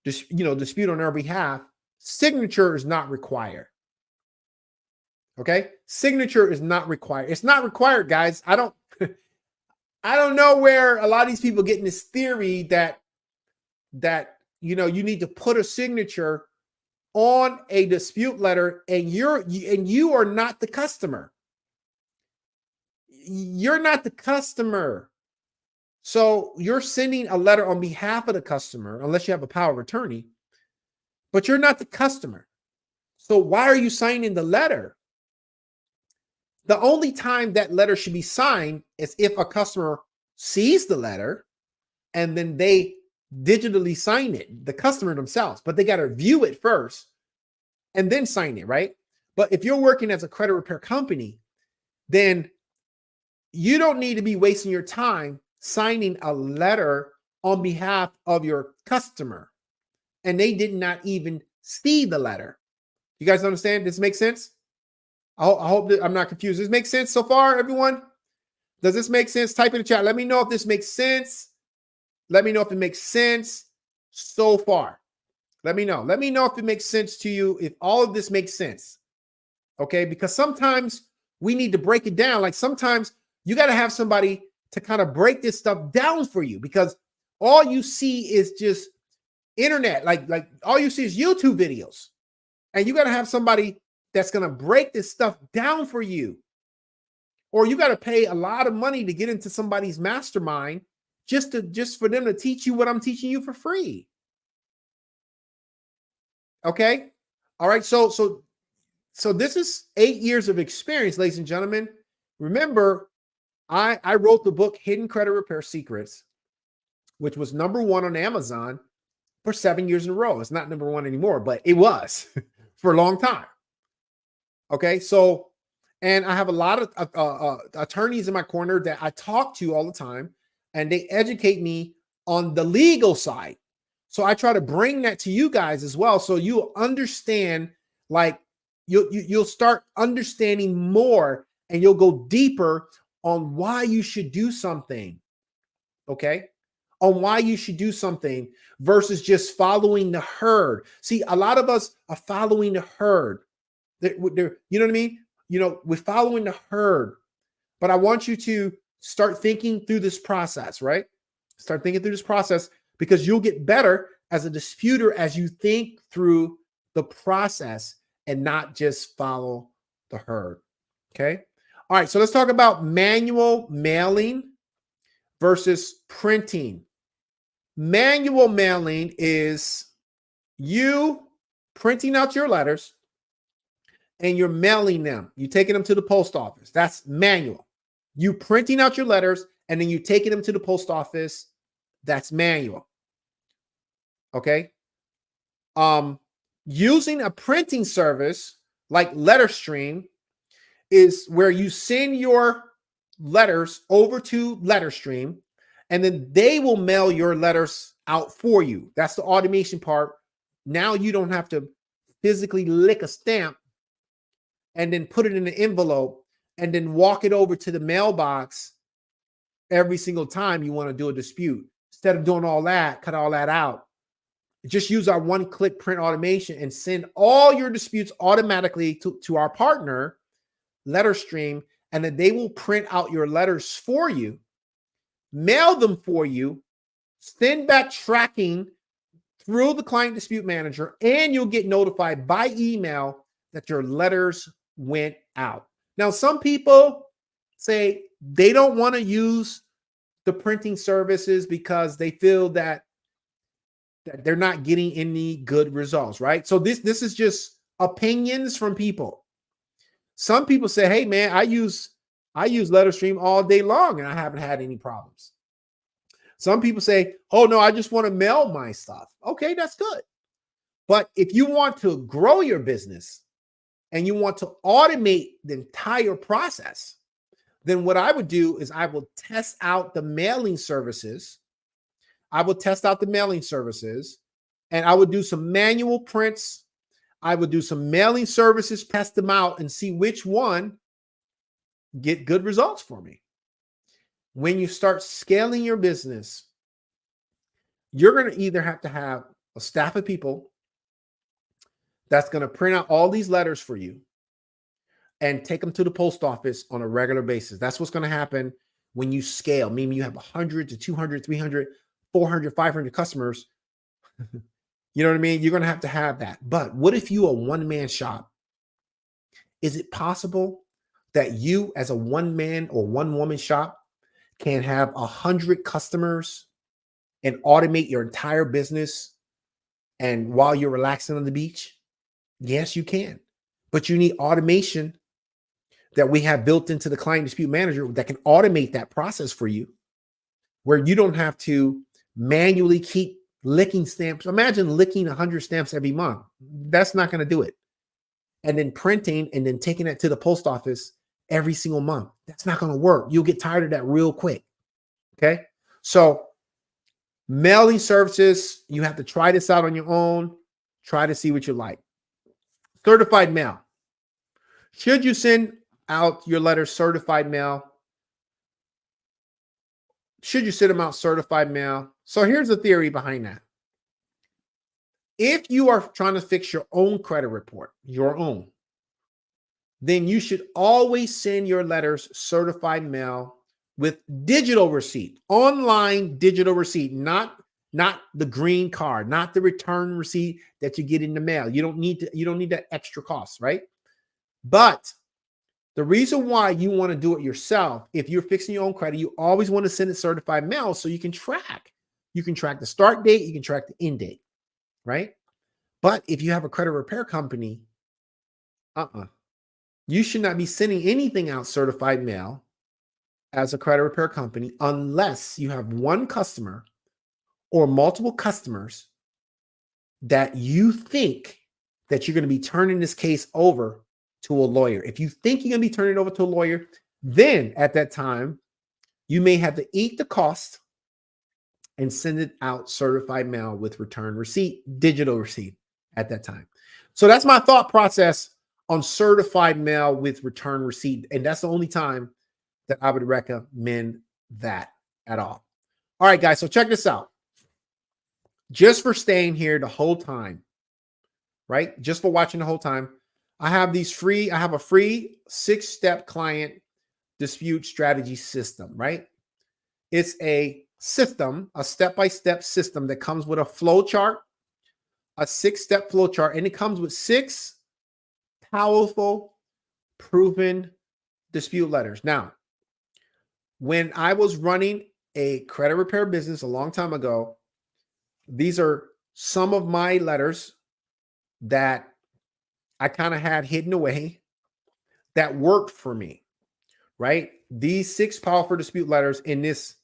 dispute on their behalf, signature is not required. Okay? Signature is not required. It's not required, guys. I don't know where a lot of these people get in this theory that you need to put a signature on a dispute letter and you are not the customer. You're not the customer. So you're sending a letter on behalf of the customer, unless you have a power of attorney, but you're not the customer. So why are you signing the letter? The only time that letter should be signed is if a customer sees the letter and then they digitally sign it, the customer themselves, but they got to view it first and then sign it, right? But if you're working as a credit repair company, then you don't need to be wasting your time signing a letter on behalf of your customer, and they did not even see the letter. You guys understand? This makes sense? I hope that I'm not confused. Does this make sense so far, everyone? Does this make sense? Type in the chat. Let me know if this makes sense. Let me know if it makes sense so far. Let me know. Let me know if it makes sense to you, if all of this makes sense. Okay? Because sometimes we need to break it down. Like sometimes you got to have somebody to kind of break this stuff down for you, because all you see is just internet. Like all you see is YouTube videos. And you got to have somebody that's going to break this stuff down for you. Or you got to pay a lot of money to get into somebody's mastermind just for them to teach you what I'm teaching you for free. Okay? All right. So this is 8 years of experience, ladies and gentlemen. Remember, I wrote the book Hidden Credit Repair Secrets, which was #1 on Amazon for 7 years in a row. It's not #1 anymore, but it was for a long time. Okay, so, and I have a lot of attorneys in my corner that I talk to all the time, and they educate me on the legal side. So I try to bring that to you guys as well, so you understand, like, you'll start understanding more, and you'll go deeper on why you should do something. Okay? On why you should do something versus just following the herd. See, a lot of us are following the herd. You know what I mean? We're following the herd. But I want you to start thinking through this process, right? Start thinking through this process, because you'll get better as a disputer as you think through the process and not just follow the herd. Okay. All right. So let's talk about manual mailing versus printing. Manual mailing is you printing out your letters and you're mailing them. You're taking them to the post office. That's manual. You printing out your letters and then you taking them to the post office. That's manual. Okay. Using a printing service like LetterStream is where you send your letters over to LetterStream, and then they will mail your letters out for you. That's the automation part. Now you don't have to physically lick a stamp and then put it in an envelope and then walk it over to the mailbox every single time you want to do a dispute. Instead of doing all that, cut all that out. Just use our one-click print automation and send all your disputes automatically to our partner, LetterStream, and then they will print out your letters for you, mail them for you, send back tracking through the client dispute manager, and you'll get notified by email that your letters went out. Now, some people say they don't want to use the printing services because they feel that they're not getting any good results, right? So this is just opinions from people. Some people say, hey man, I use LetterStream all day long and I haven't had any problems. Some people say, oh no, I just want to mail my stuff. Okay, that's good. But if you want to grow your business and you want to automate the entire process, then what I would do is I will test out the mailing services. I would test out the mailing services, and I would do some manual prints. I would do some mailing services, test them out, and see which one get good results for me. When you start scaling your business, you're going to either have to have a staff of people that's going to print out all these letters for you and take them to the post office on a regular basis. That's what's going to happen when you scale, meaning you have 100 to 200, 300, 400, 500 customers. You know what I mean? You're going to have that. But what if you are a one-man shop? Is it possible that you as a one-man or one-woman shop can have 100 customers and automate your entire business and while you're relaxing on the beach? Yes, you can. But you need automation that we have built into the client dispute manager that can automate that process for you, where you don't have to manually keep licking stamps. Imagine licking 100 stamps every month. That's not going to do it. And then printing and then taking it to the post office every single month. That's not going to work. You'll get tired of that real quick. Okay. So mailing services, you have to try this out on your own. Try to see what you like. Certified mail. Should you send out your letters certified mail? Should you send them out certified mail? So here's the theory behind that. If you are trying to fix your own credit report, then you should always send your letters certified mail with digital receipt, online digital receipt, not the green card, not the return receipt that you get in the mail. You don't need that extra cost, right? But the reason why you want to do it yourself, if you're fixing your own credit, you always want to send it certified mail so you can track. You can track the start date, you can track the end date, right? But if you have a credit repair company, you should not be sending anything out certified mail as a credit repair company unless you have one customer or multiple customers that you think that you're going to be turning this case over to a lawyer. If you think you're going to be turning it over to a lawyer, then at that time, you may have to eat the cost and send it out certified mail with return receipt, digital receipt at that time. So that's my thought process on certified mail with return receipt. And that's the only time that I would recommend that at all. All right, guys. So check this out. Just for staying here the whole time, right? Just for watching the whole time, I have a free 6-step client dispute strategy system, right? It's a system, a step-by-step system that comes with a flow chart, a 6-step flow chart, and it comes with 6 powerful, proven dispute letters. Now, when I was running a credit repair business a long time ago, these are some of my letters that I kind of had hidden away that worked for me, right? These 6 powerful dispute letters in this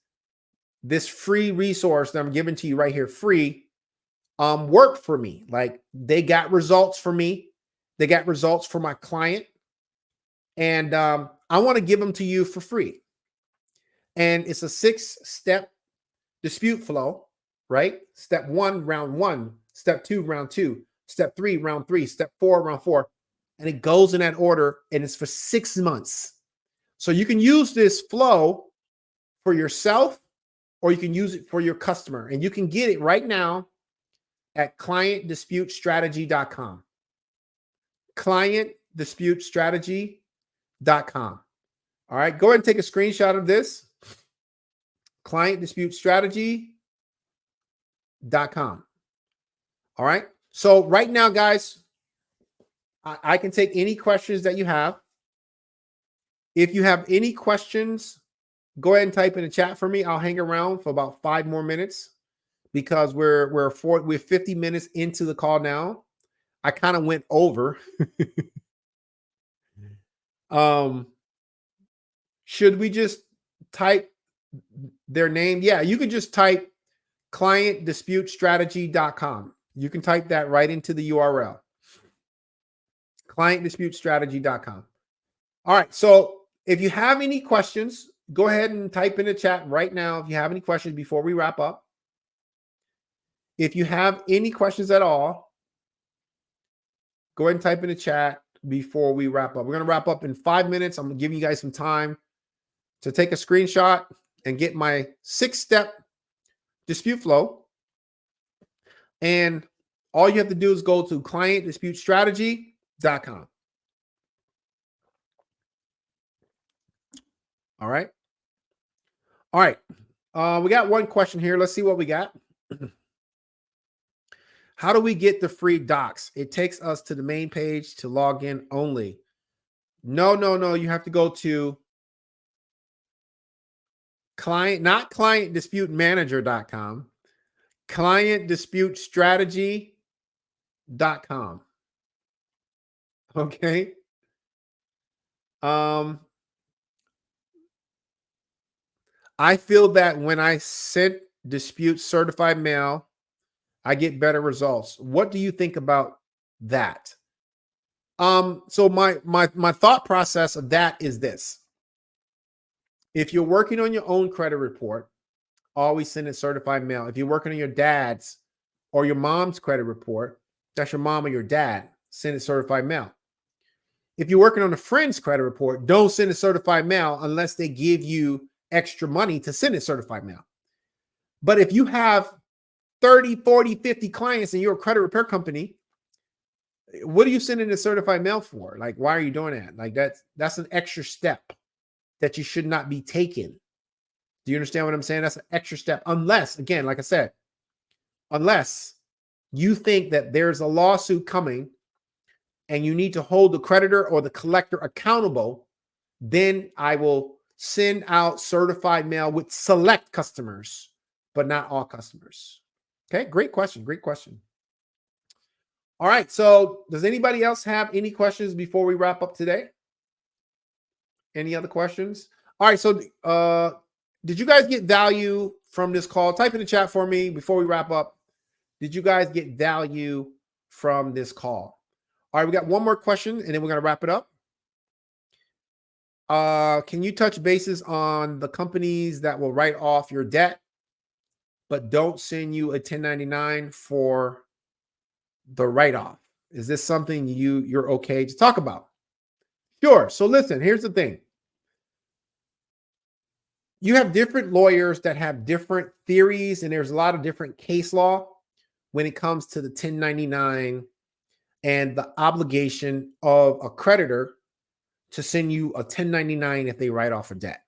free resource that I'm giving to you right here, free, worked for me. Like, they got results for me. They got results for my client. And I want to give them to you for free. And it's a 6-step dispute flow, right? Step 1, round 1. Step 2, round 2. Step 3, round 3. Step 4, round 4. And it goes in that order, and it's for 6 months. So you can use this flow for yourself, or you can use it for your customer. And you can get it right now at clientdisputestrategy.com. clientdisputestrategy.com. All right, go ahead and take a screenshot of this. clientdisputestrategy.com. All right. So right now, guys, I can take any questions that you have. If you have any questions, go ahead and type in the chat for me. I'll hang around for about 5 more minutes because we're 50 minutes into the call now. I kind of went over. Should we just type their name? Yeah, you could just type clientdisputestrategy.com. You can type that right into the URL. clientdisputestrategy.com. All right. So if you have any questions, go ahead and type in the chat right now. If you have any questions before we wrap up. If you have any questions at all, go ahead and type in the chat before we wrap up. We're going to wrap up in 5 minutes. I'm going to give you guys some time to take a screenshot and get my 6-step dispute flow. And all you have to do is go to clientdisputestrategy.com. All right. All right. We got one question here. Let's see what we got. How do we get the free docs? It takes us to the main page to log in only. No. You have to go to not clientdisputemanager.com, clientdisputestrategy.com. Okay. I feel that when I send dispute certified mail, I get better results. What do you think about that? So my thought process of that is this. If you're working on your own credit report, always send it certified mail. If you're working on your dad's or your mom's credit report, that's your mom or your dad, send it certified mail. If you're working on a friend's credit report, don't send it certified mail unless they give you extra money to send it certified mail. But if you have 30, 40, 50 clients and you're a credit repair company, what are you sending the certified mail for? Like, why are you doing that? Like, that's an extra step that you should not be taking. Do you understand what I'm saying? That's an extra step. Unless, again, like I said, unless you think that there's a lawsuit coming and you need to hold the creditor or the collector accountable, then I will send out certified mail with select customers, but not all customers. Okay, great question. Great question. All right, so does anybody else have any questions before we wrap up today? Any other questions? All right, so did you guys get value from this call? Type in the chat for me before we wrap up. Did you guys get value from this call? All right, we got one more question, and then we're going to wrap it up. Can you touch bases on the companies that will write off your debt but don't send you a 1099 for the write-off? Is this something you're okay to talk about? Sure. So listen, here's the thing. You have different lawyers that have different theories, and there's a lot of different case law when it comes to the 1099 and the obligation of a creditor to send you a 1099 if they write off a debt,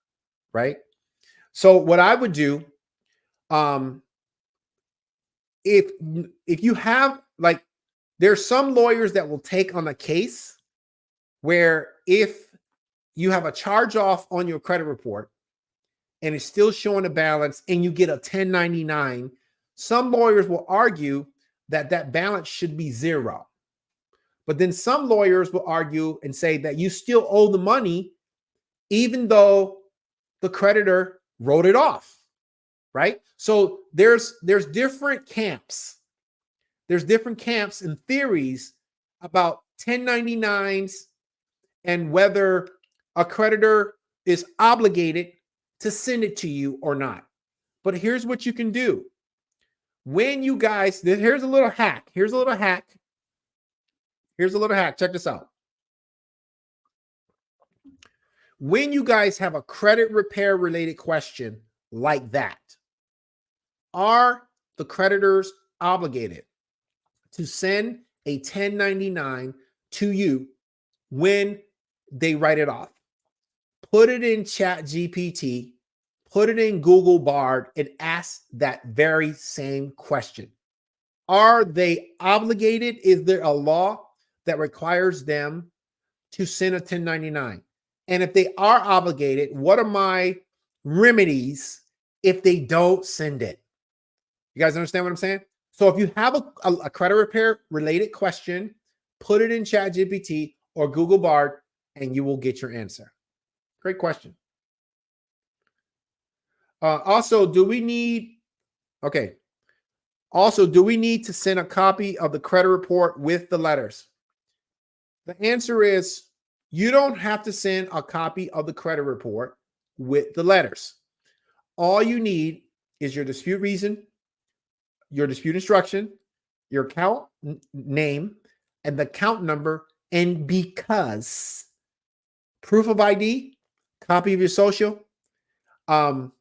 right? So what I would do, um, if you have like, there's some lawyers that will take on a case where if you have a charge off on your credit report and it's still showing a balance and you get a 1099, some lawyers will argue that that balance should be zero. But then some lawyers will argue and say that you still owe the money even though the creditor wrote it off, right? So there's different camps. There's different camps and theories about 1099s and whether a creditor is obligated to send it to you or not. But here's what you can do. When you guys, here's a little hack. Here's a little hack. Here's a little hack. Check this out. When you guys have a credit repair related question like that, are the creditors obligated to send a 1099 to you when they write it off? Put it in ChatGPT, put it in Google Bard, and ask that very same question. Are they obligated? Is there a law that requires them to send a 1099? And if they are obligated, what are my remedies if they don't send it? You guys understand what I'm saying? So if you have a credit repair related question, put it in ChatGPT or Google Bard and you will get your answer. Great question. Also, do we need to send a copy of the credit report with the letters? The answer is you don't have to send a copy of the credit report with the letters. All you need is your dispute reason, your dispute instruction, your account name, and the account number, and because proof of ID, copy of your social, proof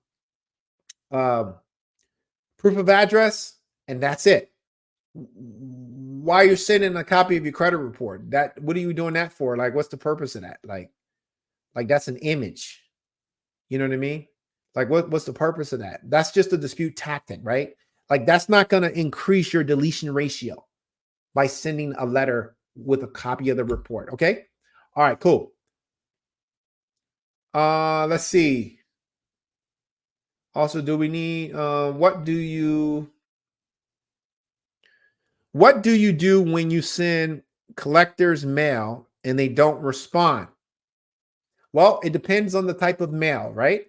of address, and that's it. Why you're sending a copy of your credit report? What are you doing that for? Like, what's the purpose of that? Like that's an image. You know what I mean? Like, what's the purpose of that? That's just a dispute tactic, right? Like, that's not going to increase your deletion ratio by sending a letter with a copy of the report. Okay. All right, cool. Let's see. Also, do we need, what do you do when you send collectors mail and they don't respond? Well, it depends on the type of mail, right?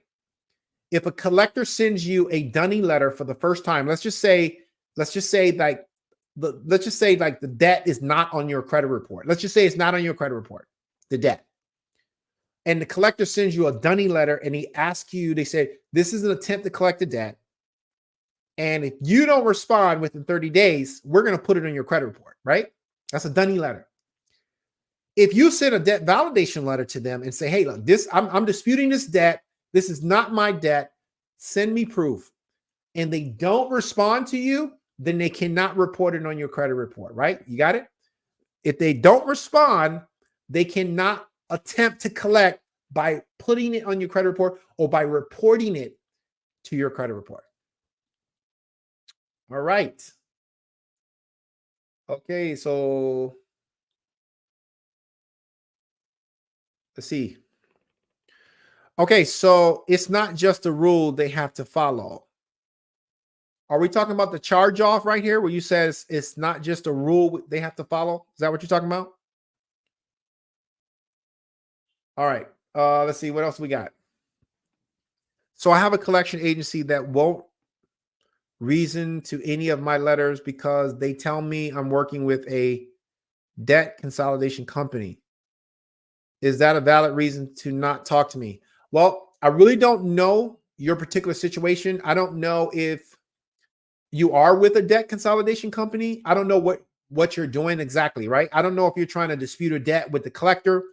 If a collector sends you a dunning letter for the first time, let's just say like the debt is not on your credit report. Let's just say it's not on your credit report, the debt. And the collector sends you a dunning letter and they say, this is an attempt to collect the debt. And if you don't respond within 30 days, we're going to put it on your credit report, right? That's a dunning letter. If you send a debt validation letter to them and say, hey, look, I'm disputing this debt. This is not my debt. Send me proof. And they don't respond to you, then they cannot report it on your credit report, right? You got it? If they don't respond, they cannot attempt to collect by putting it on your credit report or by reporting it to your credit report. All right. Okay, so let's see. Okay, so it's not just a rule they have to follow. Are we talking about the charge off right here where you said it's not just a rule they have to follow? Is that what you're talking about? All right. Let's see what else we got. So I have a collection agency that won't reason to any of my letters because they tell me I'm working with a debt consolidation company. Is that a valid reason to not talk to me? Well, I really don't know your particular situation. I don't know if you are with a debt consolidation company. I don't know what you're doing exactly, right? I don't know if you're trying to dispute a debt with the collector.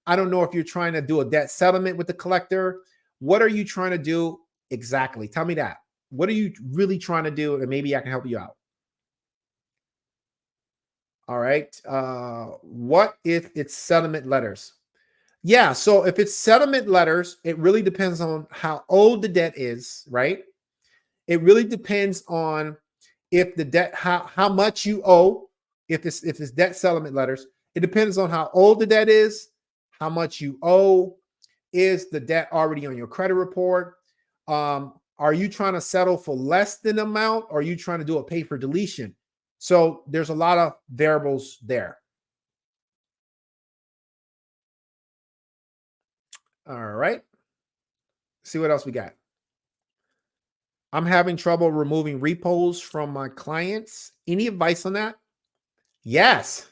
I don't know if you're trying to do a debt settlement with the collector. What are you trying to do exactly? Tell me that. What are you really trying to do? And maybe I can help you out. All right. What if it's settlement letters? Yeah. So if it's settlement letters, it really depends on how old the debt is, right? It really depends on if the debt, how much you owe. If it's debt settlement letters, it depends on how old the debt is, how much you owe. Is the debt already on your credit report? Are you trying to settle for less than amount, or are you trying to do a pay for deletion? So there's a lot of variables there. All right. See what else we got. I'm having trouble removing repos from my clients. Any advice on that? Yes.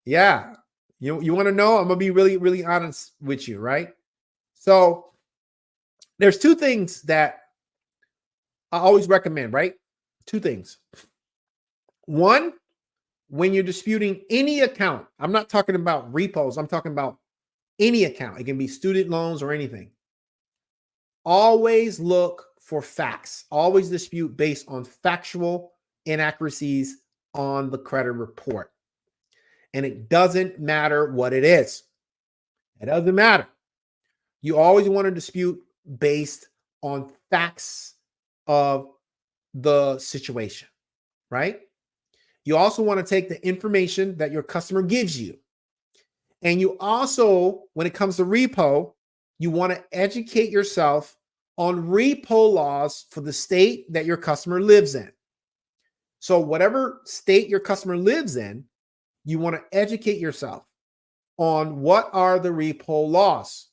Yeah. You want to know? I'm gonna be really, really honest with you, right? So there's two things that I always recommend, right? Two things. One, when you're disputing any account, I'm not talking about repos, I'm talking about any account. It can be student loans or anything. Always look for facts. Always dispute based on factual inaccuracies on the credit report. And it doesn't matter what it is. It doesn't matter. You always want to dispute based on facts of the situation, right? You also want to take the information that your customer gives you. And you also, when it comes to repo, you want to educate yourself on repo laws for the state that your customer lives in. So, whatever state your customer lives in, you want to educate yourself on what are the repo laws.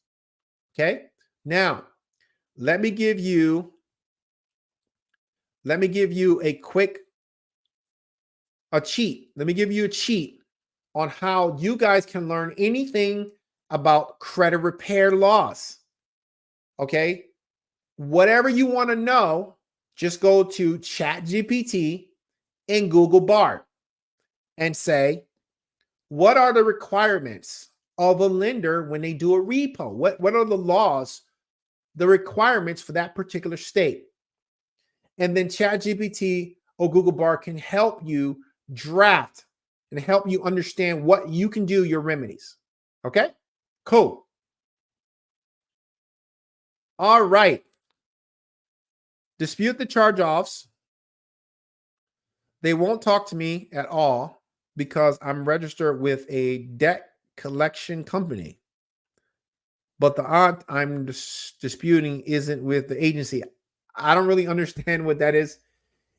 Okay. Now, let me give you a cheat. Let me give you a cheat on how you guys can learn anything about credit repair laws. Okay. Whatever you want to know, just go to ChatGPT and Google Bard and say, what are the requirements of a lender when they do a repo? What are the laws, the requirements for that particular state? And then ChatGPT or Google Bard can help you draft and help you understand what you can do, your remedies. Okay, cool. All right. Dispute the charge-offs. They won't talk to me at all because I'm registered with a debt collection company. But the aunt I'm disputing isn't with the agency. I don't really understand what that is.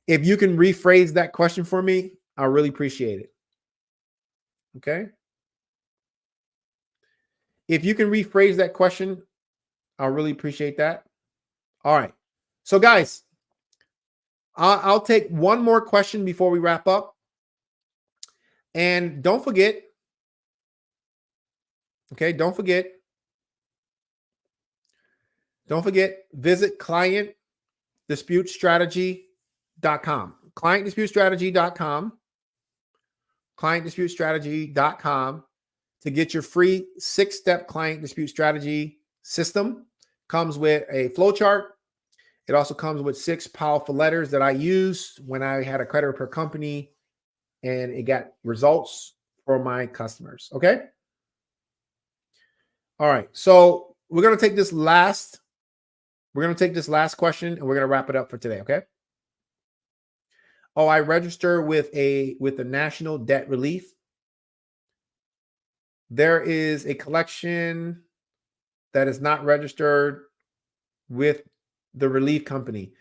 If you can rephrase that question for me, I really appreciate it. Okay. If you can rephrase that question, I'll really appreciate that. All right. So, guys, I'll take one more question before we wrap up. And don't forget, okay, don't forget, visit clientdisputestrategy.com. Clientdisputestrategy.com. Clientdisputestrategy.com to get your free 6-step client dispute strategy system. Comes with a flowchart. It also comes with 6 powerful letters that I used when I had a credit repair company and it got results for my customers. Okay. All right. So we're going to take this last question and we're going to wrap it up for today. Okay. Oh, I register with the National Debt Relief. There is a collection that is not registered with the relief company.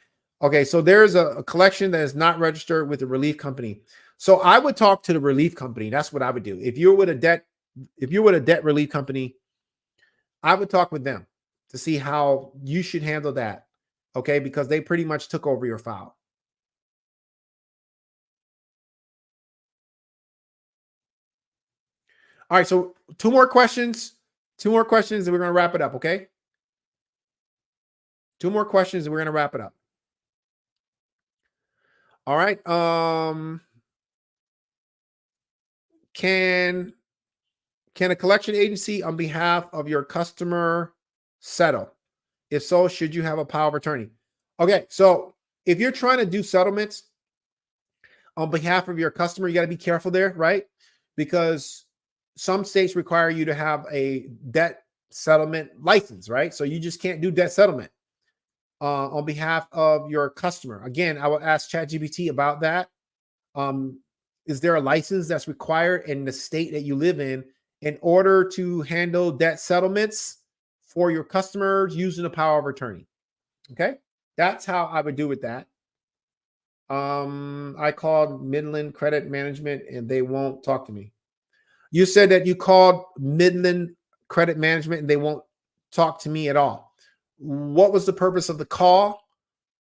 Okay, so there's a collection that is not registered with the relief company. So I would talk to the relief company. That's what I would do. If you're with a debt relief company, I would talk with them to see how you should handle that. Okay, because they pretty much took over your file. All right, so two more questions, and we're going to wrap it up, okay? Two more questions and we're going to wrap it up. All right. Can a collection agency on behalf of your customer settle? If so, should you have a power of attorney? Okay, so if you're trying to do settlements on behalf of your customer, you got to be careful there, right? Because some states require you to have a debt settlement license, right? So you just can't do debt settlement on behalf of your customer. Again, I would ask ChatGPT about that. Is there a license that's required in the state that you live in order to handle debt settlements for your customers using the power of attorney? Okay, that's how I would do with that. I called Midland Credit Management and they won't talk to me. You said that you called Midland Credit Management and they won't talk to me at all. What was the purpose of the call?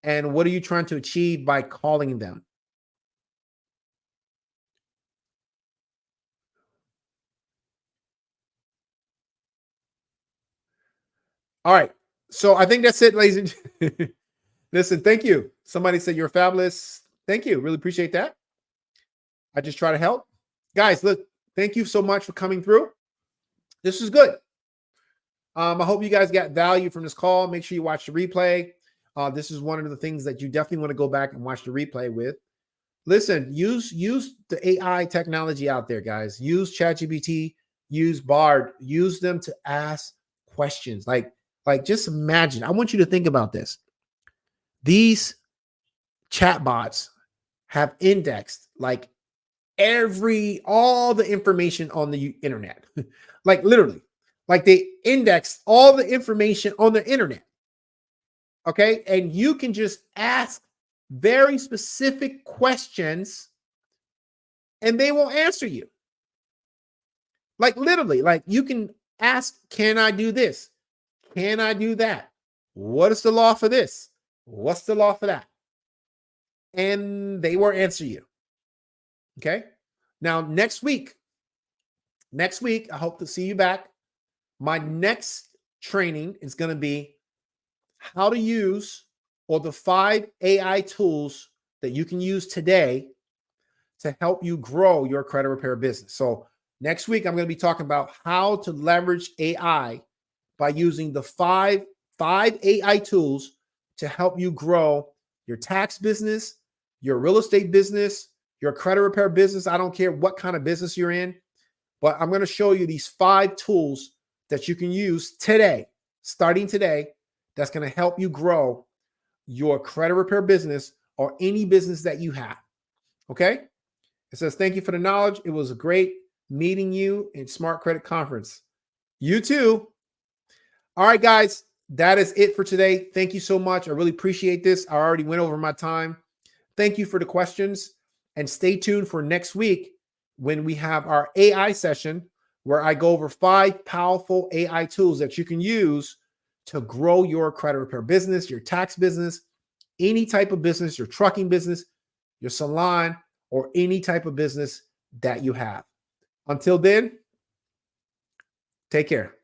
And what are you trying to achieve by calling them? All right. So I think that's it, ladies and gentlemen. Listen, thank you. Somebody said you're fabulous. Thank you. Really appreciate that. I just try to help. Guys, look, thank you so much for coming through. This is good. I hope you guys got value from this call. Make sure you watch the replay. This is one of the things that you definitely want to go back and watch the replay with. Listen, use the AI technology out there, guys. Use ChatGPT, use Bard, use them to ask questions. Like just imagine. I want you to think about this. These chatbots have indexed like all the information on the internet. Like literally, like they index all the information on the internet. Okay. And you can just ask very specific questions and they will answer you. Like literally, like you can ask, can I do this? Can I do that? What is the law for this? What's the law for that? And they will answer you. Okay. Now, next week, I hope to see you back. My next training is going to be how to use or the 5 AI tools that you can use today to help you grow your credit repair business. So next week, I'm going to be talking about how to leverage AI by using the five AI tools to help you grow your tax business, your real estate business, your credit repair business. I don't care what kind of business you're in, but I'm going to show you these 5 tools that you can use today, starting today, that's going to help you grow your credit repair business or any business that you have. Okay? It says, thank you for the knowledge. It was great meeting you in Smart Credit Conference. You too. All right, guys, that is it for today. Thank you so much. I really appreciate this. I already went over my time. Thank you for the questions and stay tuned for next week when we have our AI session where I go over 5 powerful AI tools that you can use to grow your credit repair business, your tax business, any type of business, your trucking business, your salon, or any type of business that you have. Until then, take care.